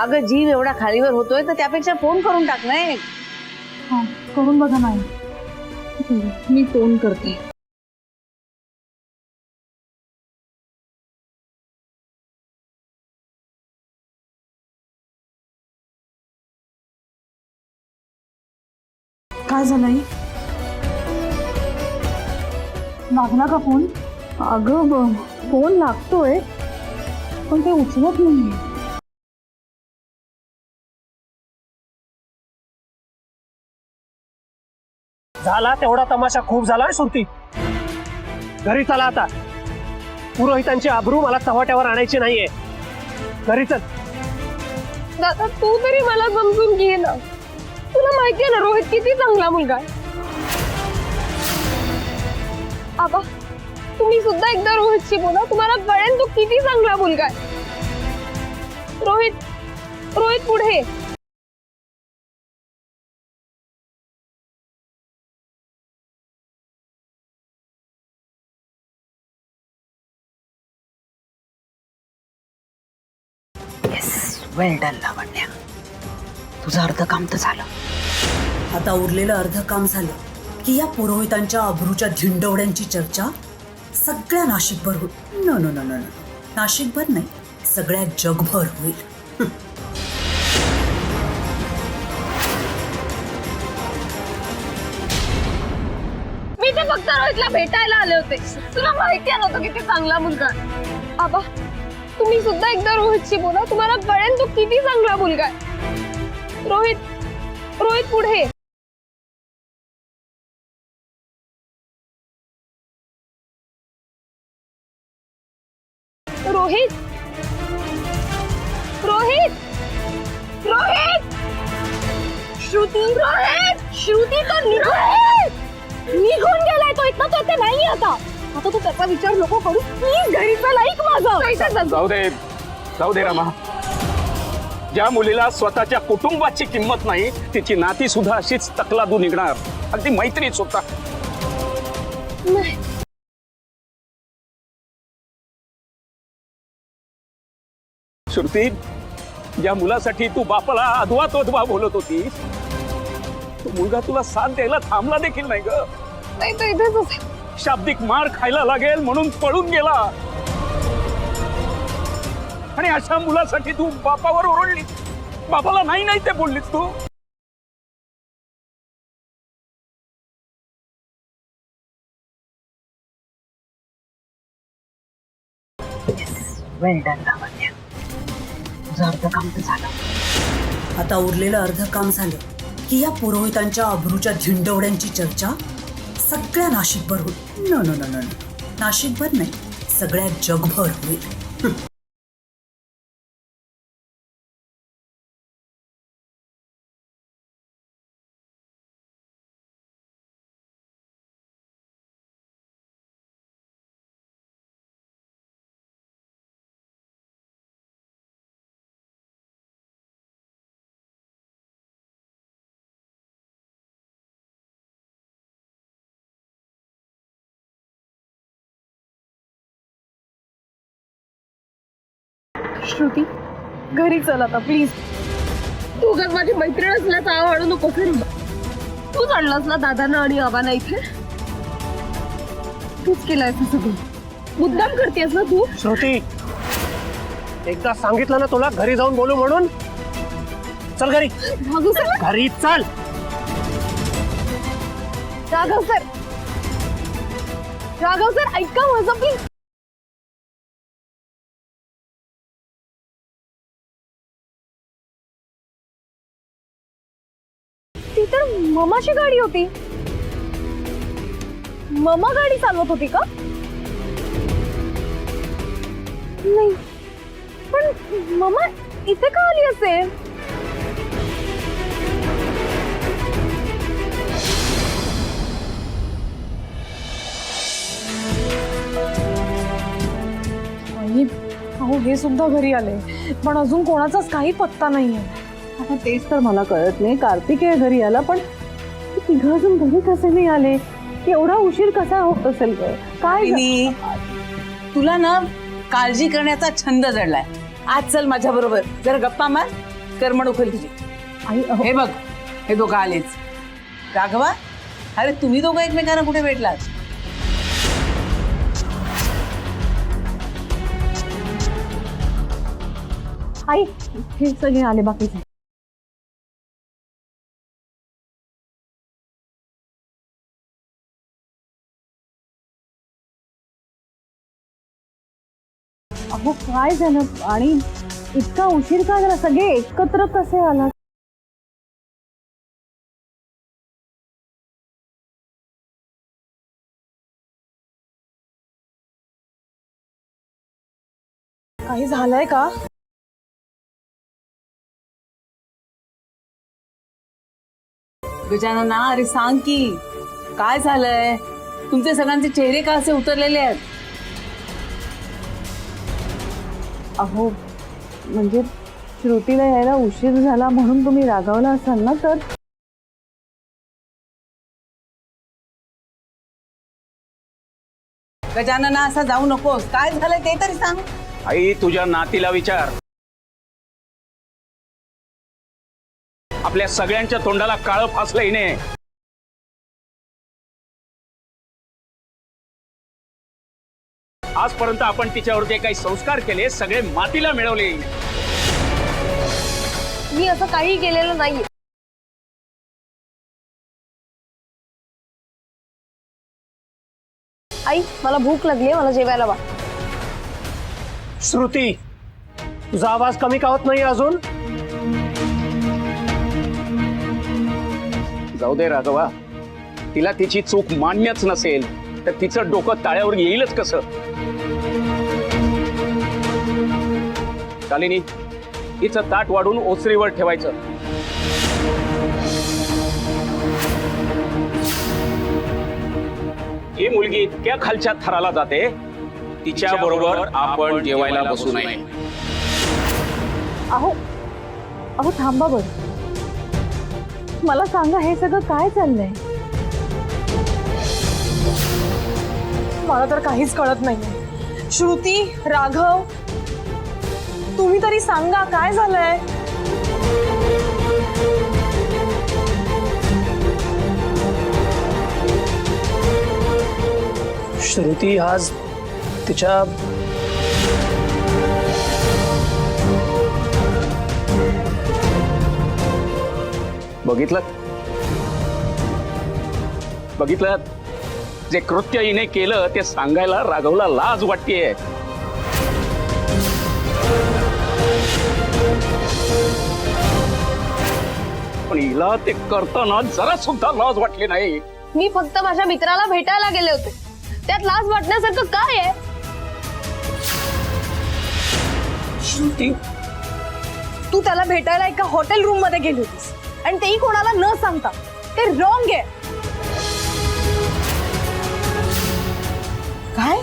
अगं जीव एवढा खालीवर होतोय तर त्यापेक्षा फोन करून टाक ना. हा करून बघा नाही. मी फोन करते. काय झालं आई? लागला का फोन? अगं फोन लागतोय पण ते उचलत नाहीये. झाला तेवढा तमाशा खूप झाला सुरती. घरी चला आता. पुरोहितांची आबरू मला चव्हाट्यावर आणायची नाहीये. घरी चल. दादा तू तरी मला समजून घे ना. तुला माहितीये ना रोहित किती चांगला मुलगा आहे. आबा तुम्ही सुद्धा एकदा रोहितशी बोला. तुम्हाला कळेल तो किती चांगला मुलगा आहे. रोहित पुढे ये. वेल डन लावण्या, तुझं अर्ध काम तर झालं. आता उरलेलं अर्ध काम झालं की या पुरोहितांच्या अब्रूच्या धिंडवड्यांची चर्चा सगळ्या नाशिकभर होईल. No no no no no, नाशिकभर नाही, सगळ्या जगभर होईल. मी तर फक्त रोहितला भेटायला आले होते. तुला माहिती आहे ना तो किती चांगला मुलगा आहे. आबा तुम्ही सुद्धा एकदा रोहितशी बोला. तुम्हाला कळेल तो किती चांगला मुलगा आहे. रोहित पुढे ये. रोहित श्रुती तो निघून गेलाय. तो इथं तो नाही आता तू त्याचा विचार नको करू. प्लीज घरी चल. ऐक माझं. जाऊ दे रमा. ज्या मुलीला स्वतःच्या कुटुंबाची किंमत नाही तिची नाती सुद्धा अशीच तकलादू निघणार. अगदी मैत्रीच होता. श्रुती, ज्या मुलासाठी तू बापाला अधवा तोधवा बोलत होतीस तो मुलगा तुला साथ द्यायला थांबला देखील नाही ग. नाही तो इथेच शाब्दिक मार खायला लागेल म्हणून पळून गेला. आणि अशा मुलासाठी तू बापावर ओरडली. बापाला नाही नाही ते बोललीस तू. वेल डन लावण्या, तुझं अर्ध काम तर झालं. आता उरलेलं अर्ध काम झालं की या पुरोहितांच्या अब्रूच्या धिंडवड्यांची चर्चा सगळ्या नाशिकभर होईल. नो नो नो नो, नाशिकभर नाही, सगळ्या जगभर होईल. श्रुती घरी चल आता प्लीज. तू घर माझी मैत्रीण असल्याचा आवडू नको. तूच आणलास ना दादांना आणि आबांना इथे. तूच केलंय सगळं. मुद्दाम करतेस ना तू. श्रुती, एकदा सांगितलं ना तुला घरी जाऊन बोलू म्हणून. चल घरी. घरी चल. राघव सर ऐका माझं प्लीज. ती तर ममाची गाडी होती. ममा गाडी चालवत होती का? नाही, पण मम्मा इथे का आली असेल? आई, अहो हे सुद्धा घरी आले, पण अजून कोणाचाच काही पत्ता नाहीये. आता तेच तर मला कळत नाही. कार्तिकेय घरी आला, पण तिघं अजून घरी कसे नाही आले? एवढा उशीर कसा होत असेल ग? काय झालं? तुला ना काळजी करण्याचा छंद जडलाय. आज चल माझ्या बरोबर, जर गप्पा मार, करमणूक होईल तुझी. आई, अहो, हे बघ, हे दोघं आलेच. राघवा, अरे तुम्ही दोघं एकमेकांना कुठे भेटलात? आई, हे सगळे आले बाकीचे. अहो काय झालं आणि इतका उशीर का झाला? सगळे एकत्र कसे आला? काही झालंय का? गजानना, अरे सांग की काय झालंय? तुमचे सगळ्यांचे चेहरे का असे उतरलेले आहेत? अहो म्हणजे श्रुतीला यायला उशीर झाला म्हणून तुम्ही रागावला असाल ना? तर गजानना, असा जाऊ नकोस. काय झालंय ते तरी सांग. आई तुझ्या नातीला विचार. आपल्या सगळ्यांच्या तोंडाला काळं फासलं हिने. आजपर्यंत आपण तिच्यावर जे काही संस्कार केले सगळे मातीला मिळवले. मी असं काही केलेलं नाहीये. आई, मला भूक लागली, मला जेवायला वाट. श्रुती, तुझा आवाज कमी का होत नाही अजून? जाऊ दे राघवा, तिला तिची चूक मान्यच नसेल तर तिचं डोकं ताळ्यावर येईलच कसं? शालिनी, हिचं ताट वाढून ओसरीवर ठेवायचं. ही मुलगी इतक्या खालच्या थराला जाते, तिच्या बरोबर आपण जेवायला बसू नये. अहो अहो थांबा बरं. मला सांगा, हे सगळं काय चाललंय? मला तर काहीच कळत नाहीये. श्रुती, राघव, तुम्ही तरी सांगा काय झालंय? श्रुती आज तिच्या बघितलं जे कृत्य हिने केलं ते सांगायला राघवला लाज वाटतेय. पण हिला ते करताना जरा सुद्धा लाज वाटली नाही. मी फक्त माझ्या मित्राला भेटायला गेले होते, त्यात लाज वाटण्यासारखं काय आहे? श्रुती, तू त्याला भेटायला एका हॉटेल रूम मध्ये गेली होतीस आणि तेही कोणाला न सांगता. ते रॉंग आहे. काय?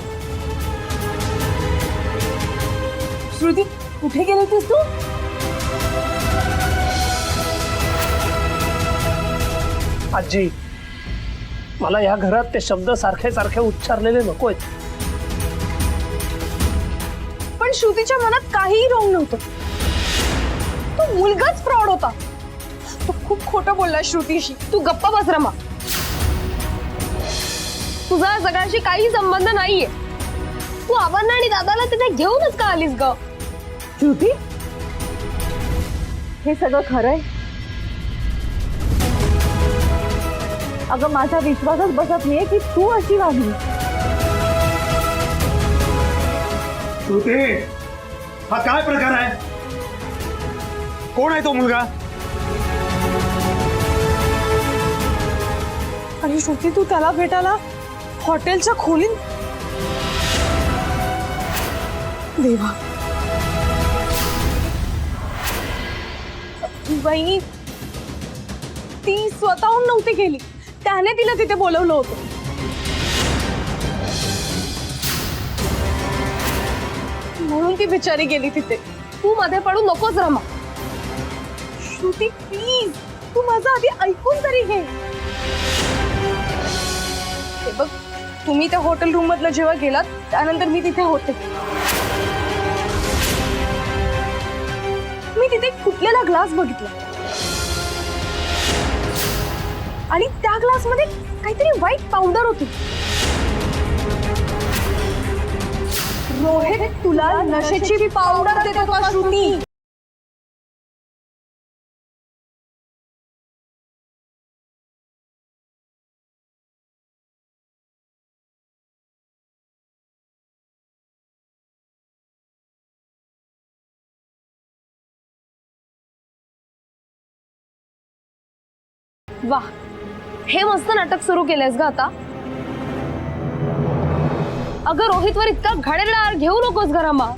श्रुती, कुठे गेली होतीस तू? आजी, मला या घरात ते शब्द सारखे सारखे उच्चारलेले नकोय. पण श्रुतीच्या मनात काहीही रॉंग नव्हतं. तो मुलगाच फ्रॉड होता. तू खूप खोटं बोलला श्रुतीशी. तू गप्प बस रमा. तुझा सगळ्याशी काही संबंध नाहीये. तू आबांना आणि दादाला तिथे घेऊनच का आलीस ग? श्रुती, हे सगळं खरंय? अगं माझा विश्वासच बसत नाहीये की तू अशी वागली. श्रुती, हा काय प्रकार आहे? कोण आहे तो मुलगा? आणि श्रुती, तू त्याला भेटायला हॉटेलच्या खोलीत? देवा. वहिनी ती स्वतःहून नव्हती गेली, त्याने तिला तिथे बोलवलं होतं. म्हणून ती बिचारी गेली तिथे. तू मध्ये पडू नकोस रमा. श्रुती प्लीज, तू माझं आधी ऐकून तरी घे. हे बघ, तुम्ही त्या हॉटेल रूम मधलं जेव्हा गेलात त्यानंतर मी तिथे होते. मी तिथे फुटलेला ग्लास बघितला आणि त्या ग्लास मध्ये काहीतरी व्हाईट पावडर होती. रोहित तुला नशेची पावडर देत होता श्रुती. वाह, हे मस्त नाटक सुरू केलंयस ग आता. अगं रोहितवर इतका घाणेरडा घेऊ नकोस ग रमा.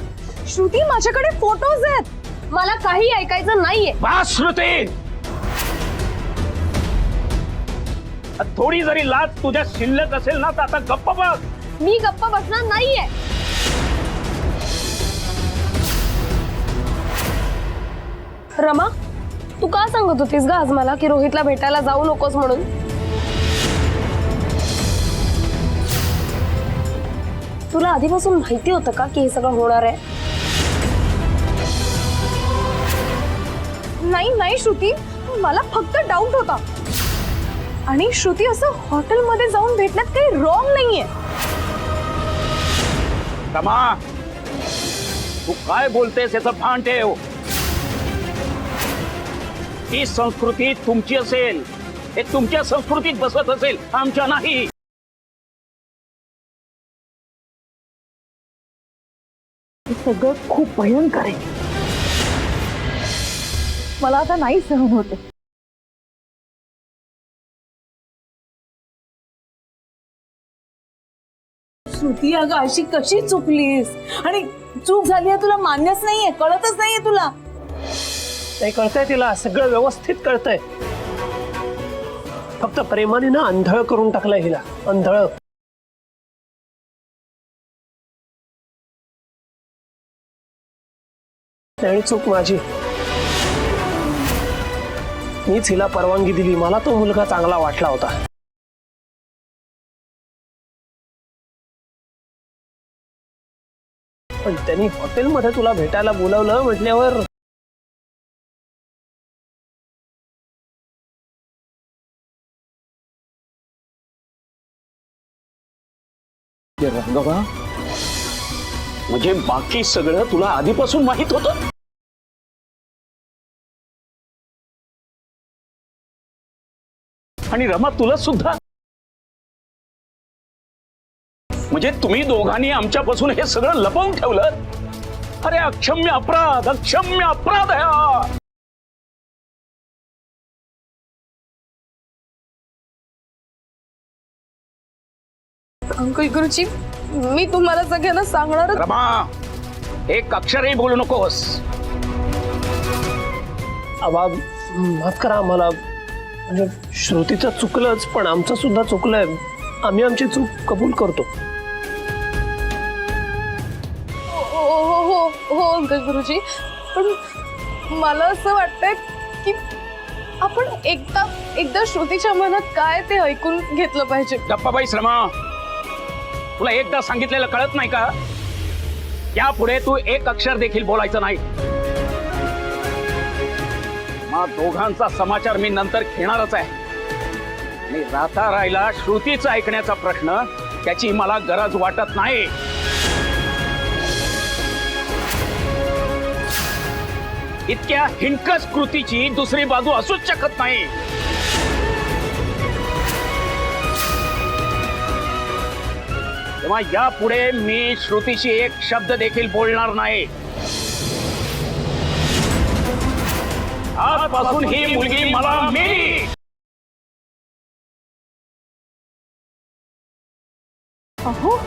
श्रुती, माझ्याकडे फोटोज आहेत. मला काही ऐकायचं नाहीये. बस श्रुती, थोडी जरी लाज तुझ्या शिल्लक असेल ना तर आता गप्प बस. मी गप्पा बसणार नाहीये. रमा, तू का सांगत होतीस ग आज मला की रोहितला भेटायला जाऊ नकोस म्हणून? तुला आधीपासून माहिती होतं का की हे सगळं होणार आहे? नाही श्रुती, मला फक्त डाऊट होता. आणि श्रुती, असं हॉटेलमध्ये जाऊन भेटण्यात काही रॉंग नाहीये. रमा, तू काय बोलतेस याचं भान ठेव. ही संस्कृती तुमची असेल, हे तुमच्या संस्कृतीत बसत असेल, आमच्या नाही. सगळं खूप भयंकर आहे. मला आता नाही सहन होते. श्रुती, अगं अशी कशी चुकलीस? आणि चूक झाली आहे तुला मान्यच नाहीये, कळतच नाहीये तुला. नाही कळतंय तिला, सगळं व्यवस्थित कळतंय. फक्त प्रेमाने ना अंधळ करून टाकलंय हिला, अंधळ. आणि चूक माझी. मीच हिला परवानगी दिली. मला तो मुलगा चांगला वाटला होता. पण त्यांनी हॉटेलमध्ये तुला भेटायला बोलावलं म्हटल्यावर रंगवा, म्हणजे बाकी सगळं तुला आधीपासून माहित होतं. आणि रमा, तुला सुद्धा. म्हणजे तुम्ही दोघांनी आमच्यापासून हे सगळं लपवून ठेवलं. अरे अक्षम्य अपराध, अक्षम्य अपराध आहे हा. अंकल गुरुजी, मी तुम्हाला सगळ्यांना सांगणार. रमा, एक अक्षरही बोलू नकोस. आबा, माफ करा आम्हाला. म्हणजे श्रुतीचं चुकलंच, पण आमचं सुद्धा चुकलंय. आम्ही आमची चूक कबूल करतो. हो अंकल गुरुजी, पण मला असं वाटतंय की आपण एकदा श्रुतीच्या मनात काय ते ऐकून घेतलं पाहिजे. गप्पाबाई श्रमा, तुला एकदा सांगितलेलं कळत नाही का? यापुढे तू एक अक्षर देखील बोलायचं नाही. मग दोघांचा समाचार मी नंतर घेणारच आहे. आणि राहता राहिला श्रुतीचं ऐकण्याचा प्रश्न, त्याची मला गरज वाटत नाही. इतक्या हिणकस कृतीची दुसरी बाजू असूच शकत नाही. तेव्हा यापुढे मी श्रुतीशी एक शब्द देखील बोलणार नाही. आजपासून ही मुलगी मला मिळाली. अहो,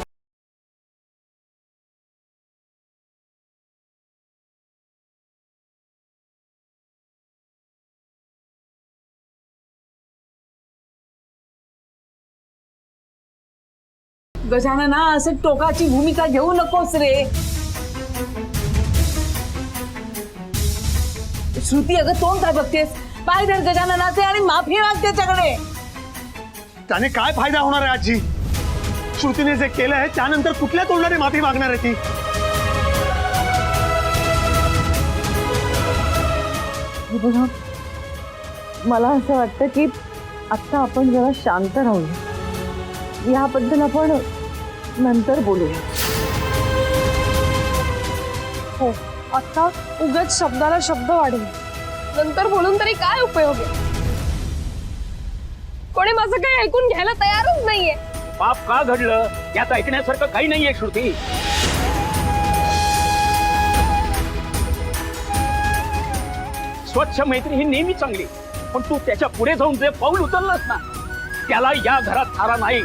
गजानना असं टोकाची भूमिका घेऊ नकोस रे. श्रुती अगं तोंड काय बघतेस? पाय धर गजाननाचे आणि माफी माग त्याच्याकडे. त्याने काय फायदा होणार आहे आजी? श्रुतीने जे केलं आहे त्यानंतर कुठल्या तोंडाने माफी मागणार आहे ती? बघा, मला असं वाटतं की आता आपण जरा शांत राहूया. याबद्दल आपण नंतर बोलूया. हो, आता उगाच शब्दाला शब्द वाढेल. नंतर बोलून तरी काय उपयोग आहे? कोणी माझं काही ऐकून घ्यायला तयारच नाहीये. पाप का घडलं यात ऐकण्यासारखं काही नाहीये श्रुती. स्वच्छ मैत्री ही नेहमी चांगली, पण तू त्याच्या पुढे जाऊन जे पाऊल उचललंस ना, त्याला या घरात थारा नाही.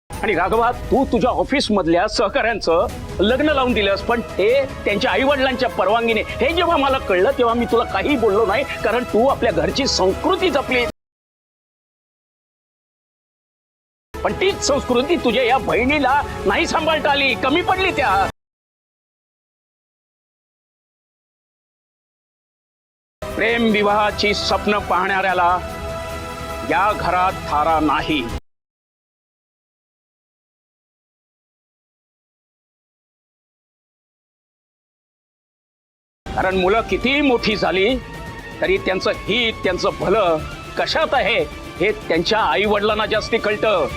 आणि राघवा, तू तुझ्या ऑफिस मधल्या सहकाऱ्यांचं लग्न लावून दिलंस, पण ते त्यांच्या आई वडिलांच्या परवानगीने. हे जेव्हा मला कळलं तेव्हा मी तुला काही बोललो नाही, कारण तू आपल्या घरची संस्कृती जपली. पण तीच संस्कृती तुझ्या या बहिणीला नाही सांभाळता आली, कमी पडली त्या. प्रेम विवाहाची स्वप्न पाहणाऱ्याला या घरात थारा नाही. कारण मुलं कितीही मोठी झाली तरी त्यांचं हित, त्यांचं भलं कशात आहे हे त्यांच्या आई वडिलांना जास्ती कळतं.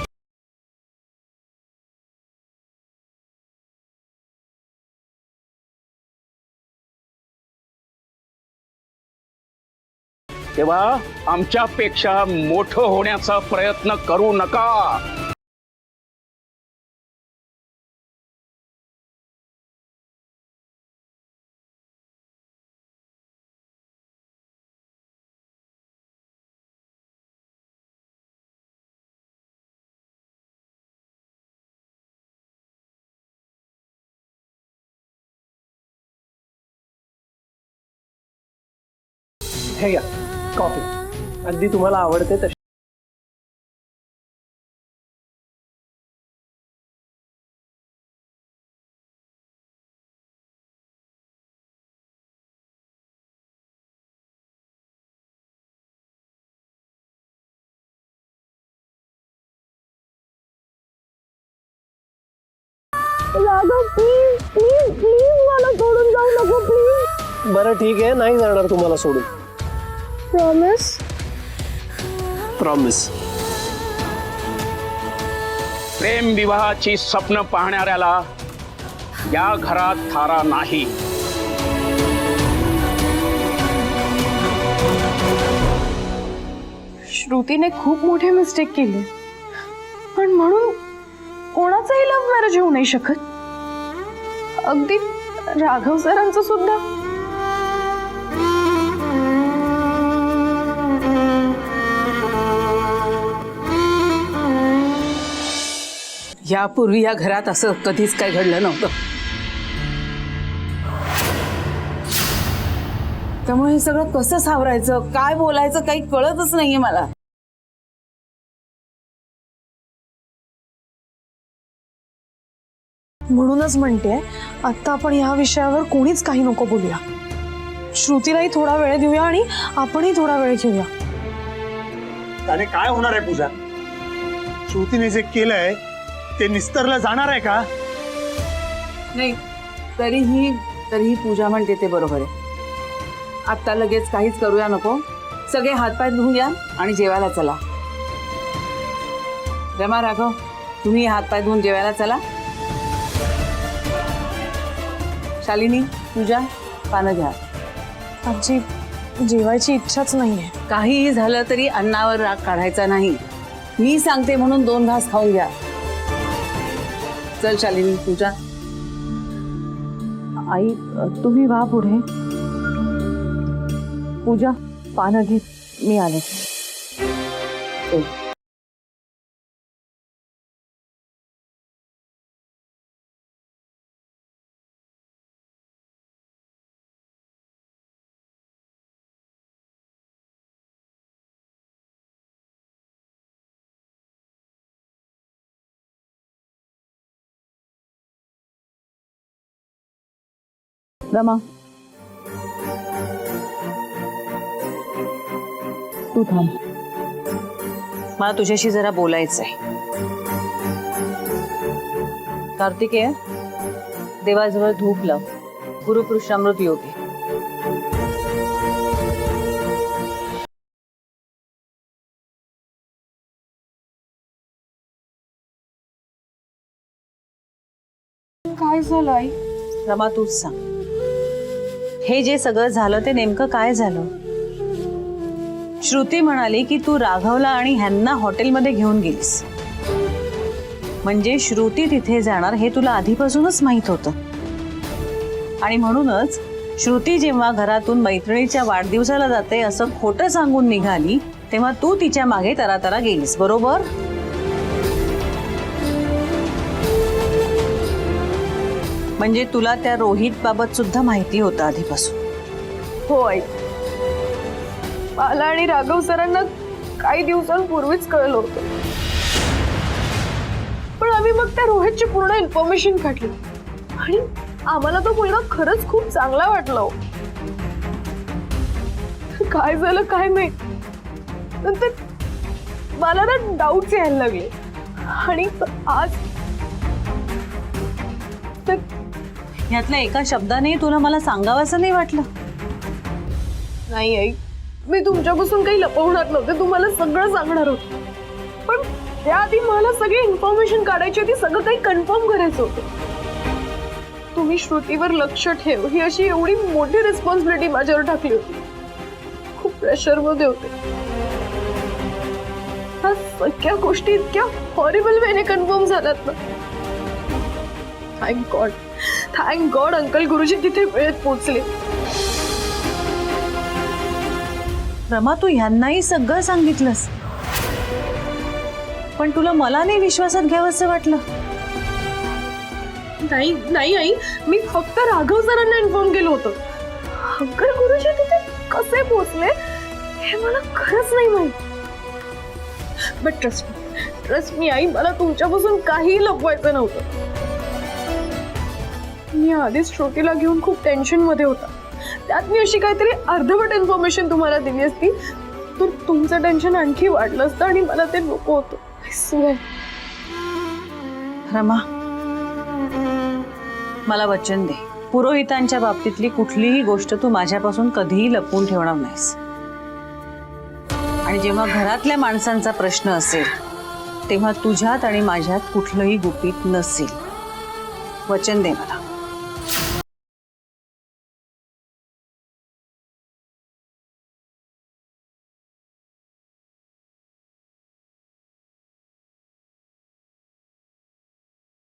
तेव्हा आमच्यापेक्षा मोठं होण्याचा प्रयत्न करू नका. हे घ्या कॉफी, अगदी तुम्हाला आवडते तशी. राघव, प्लीज प्लीज प्लीज मला सोडून जाऊ नको प्लीज. बरं ठीक आहे, नाही जाणार तुम्हाला सोडून. प्रॉमिस? प्रॉमिस. प्रेम विवाहाची स्वप्न पाहणाऱ्याला या घरात थारा नाही. श्रुतीने खूप मोठी मिस्टेक केली, पण म्हणून कोणाचंही लव्ह मॅरेज होऊ नाही शकत. अगदी राघव सरांचं सुद्धा. यापूर्वी या घरात असं कधीच काय घडलं नव्हतं, त्यामुळे हे सगळं कसं सावरायचं, काय बोलायचं काही कळतच नाहीये मला. म्हणूनच म्हणते आता आपण या विषयावर कोणीच काही नको बोलूया. श्रुतीलाही थोडा वेळ देऊया आणि आपणही थोडा वेळ घेऊया. त्याने काय होणार आहे पूजा? श्रुतीने जे केलंय ते निस्तरलं जाणार आहे का? नाही, तरीही पूजा म्हणते ते बरोबर आहे. आता लगेच काहीच करूया नको, सगळे हातपाय धुवूया आणि जेवायला चला. रमा, राघव, तुम्ही हातपाय धुवून जेवायला चला. शालिनी, पूजा, पानं घ्या. आजी, जेवायची इच्छाच नाहीये. काहीही झालं तरी अन्नावर राग काढायचा नाही. मी सांगते म्हणून 2 घास खाऊन घ्या. चल शालिनी, पूजा. आई, तुम्ही वा पुढे. पूजा, पानं घे, मी आले. रमा, तू थांब. मला तुझ्याशी जरा बोलायचंय. कार्तिकेय, देवाजवळ धूप लाव. गुरुपुरुषामृत योगी. काय झालं आई? रमा, तूच सांग, हे जे सगळं झालं ते नेमकं काय झालं? श्रुती म्हणाली की तू राघवला आणि ह्यांना हॉटेलमध्ये घेऊन गेलीस. म्हणजे श्रुती तिथे जाणार हे तुला आधीपासूनच माहित होतं. आणि म्हणूनच श्रुती जेव्हा घरातून मैत्रिणीच्या वाढदिवसाला जाते असं खोटं सांगून निघाली तेव्हा तू तिच्या मागे तरातरा गेलीस, बरोबर? म्हणजे तुला त्या रोहित बाबत सुद्धा माहिती होतं आधीपासून. हो आई, मला आणि राघव सरांना काही दिवसांपूर्वीच कळलं होतं. पण आम्ही मग त्या रोहितची पूर्ण इन्फॉर्मेशन काढली आणि आम्हाला तो मुलगा खरंच खूप चांगला वाटला हो. काय झालं काय माहित, नंतर मला ना डाऊट्स यायला लागले. आणि आज ह्यातल्या एका शब्दाने तुला मला सांगावंसं नाही वाटलं? नाही आई, मी तुमच्यापासून काही लपवणार नव्हते, तुम्हाला सगळं सांगणार होते. पण त्याआधी मला सगळी इन्फॉर्मेशन काढायची होती, सगळं काही कन्फर्म करायचं होतं. तुम्ही श्रुतीवर लक्ष ठेव ही अशी एवढी मोठी रिस्पॉन्सिबिलिटी माझ्यावर टाकली होती. खूप प्रेशर मध्ये होते. ह्या सगळ्या गोष्टी इतक्या हॉरिबल वेने कन्फर्म झाल्यात ना. थँक गॉड अंकल गुरुजी तिथे वेळेत पोहोचले. रमा, तू ह्यांनाही सगळं सांगितलंस, पण तुला मला नाही विश्वासात घ्यावंसं वाटलं? नाही नाही आई, मी फक्त राघव सरांना इन्फॉर्म केलं होतं. अंकल गुरुजी तिथे कसे पोहोचले हे मला खरंच नाही माहित. बट ट्रस्ट मी आई, मला तुमच्यापासून काही लपवायचं नव्हतं. मी आधीच श्रुतीला घेऊन खूप टेन्शन मध्ये होता. त्यात मी अशी काहीतरी अर्धवट इन्फॉर्मेशन तुम्हाला दिली असती तर तुमचं टेन्शन आणखी वाढलं असतं आणि मला ते नको होतं. रमा, मला वचन दे, पुरोहितांच्या बाबतीतली कुठलीही गोष्ट तू माझ्यापासून कधीही लपवून ठेवणार नाहीस. आणि जेव्हा घरातल्या माणसांचा प्रश्न असेल तेव्हा तुझ्यात आणि माझ्यात कुठलंही गुपित नसेल. वचन दे मला.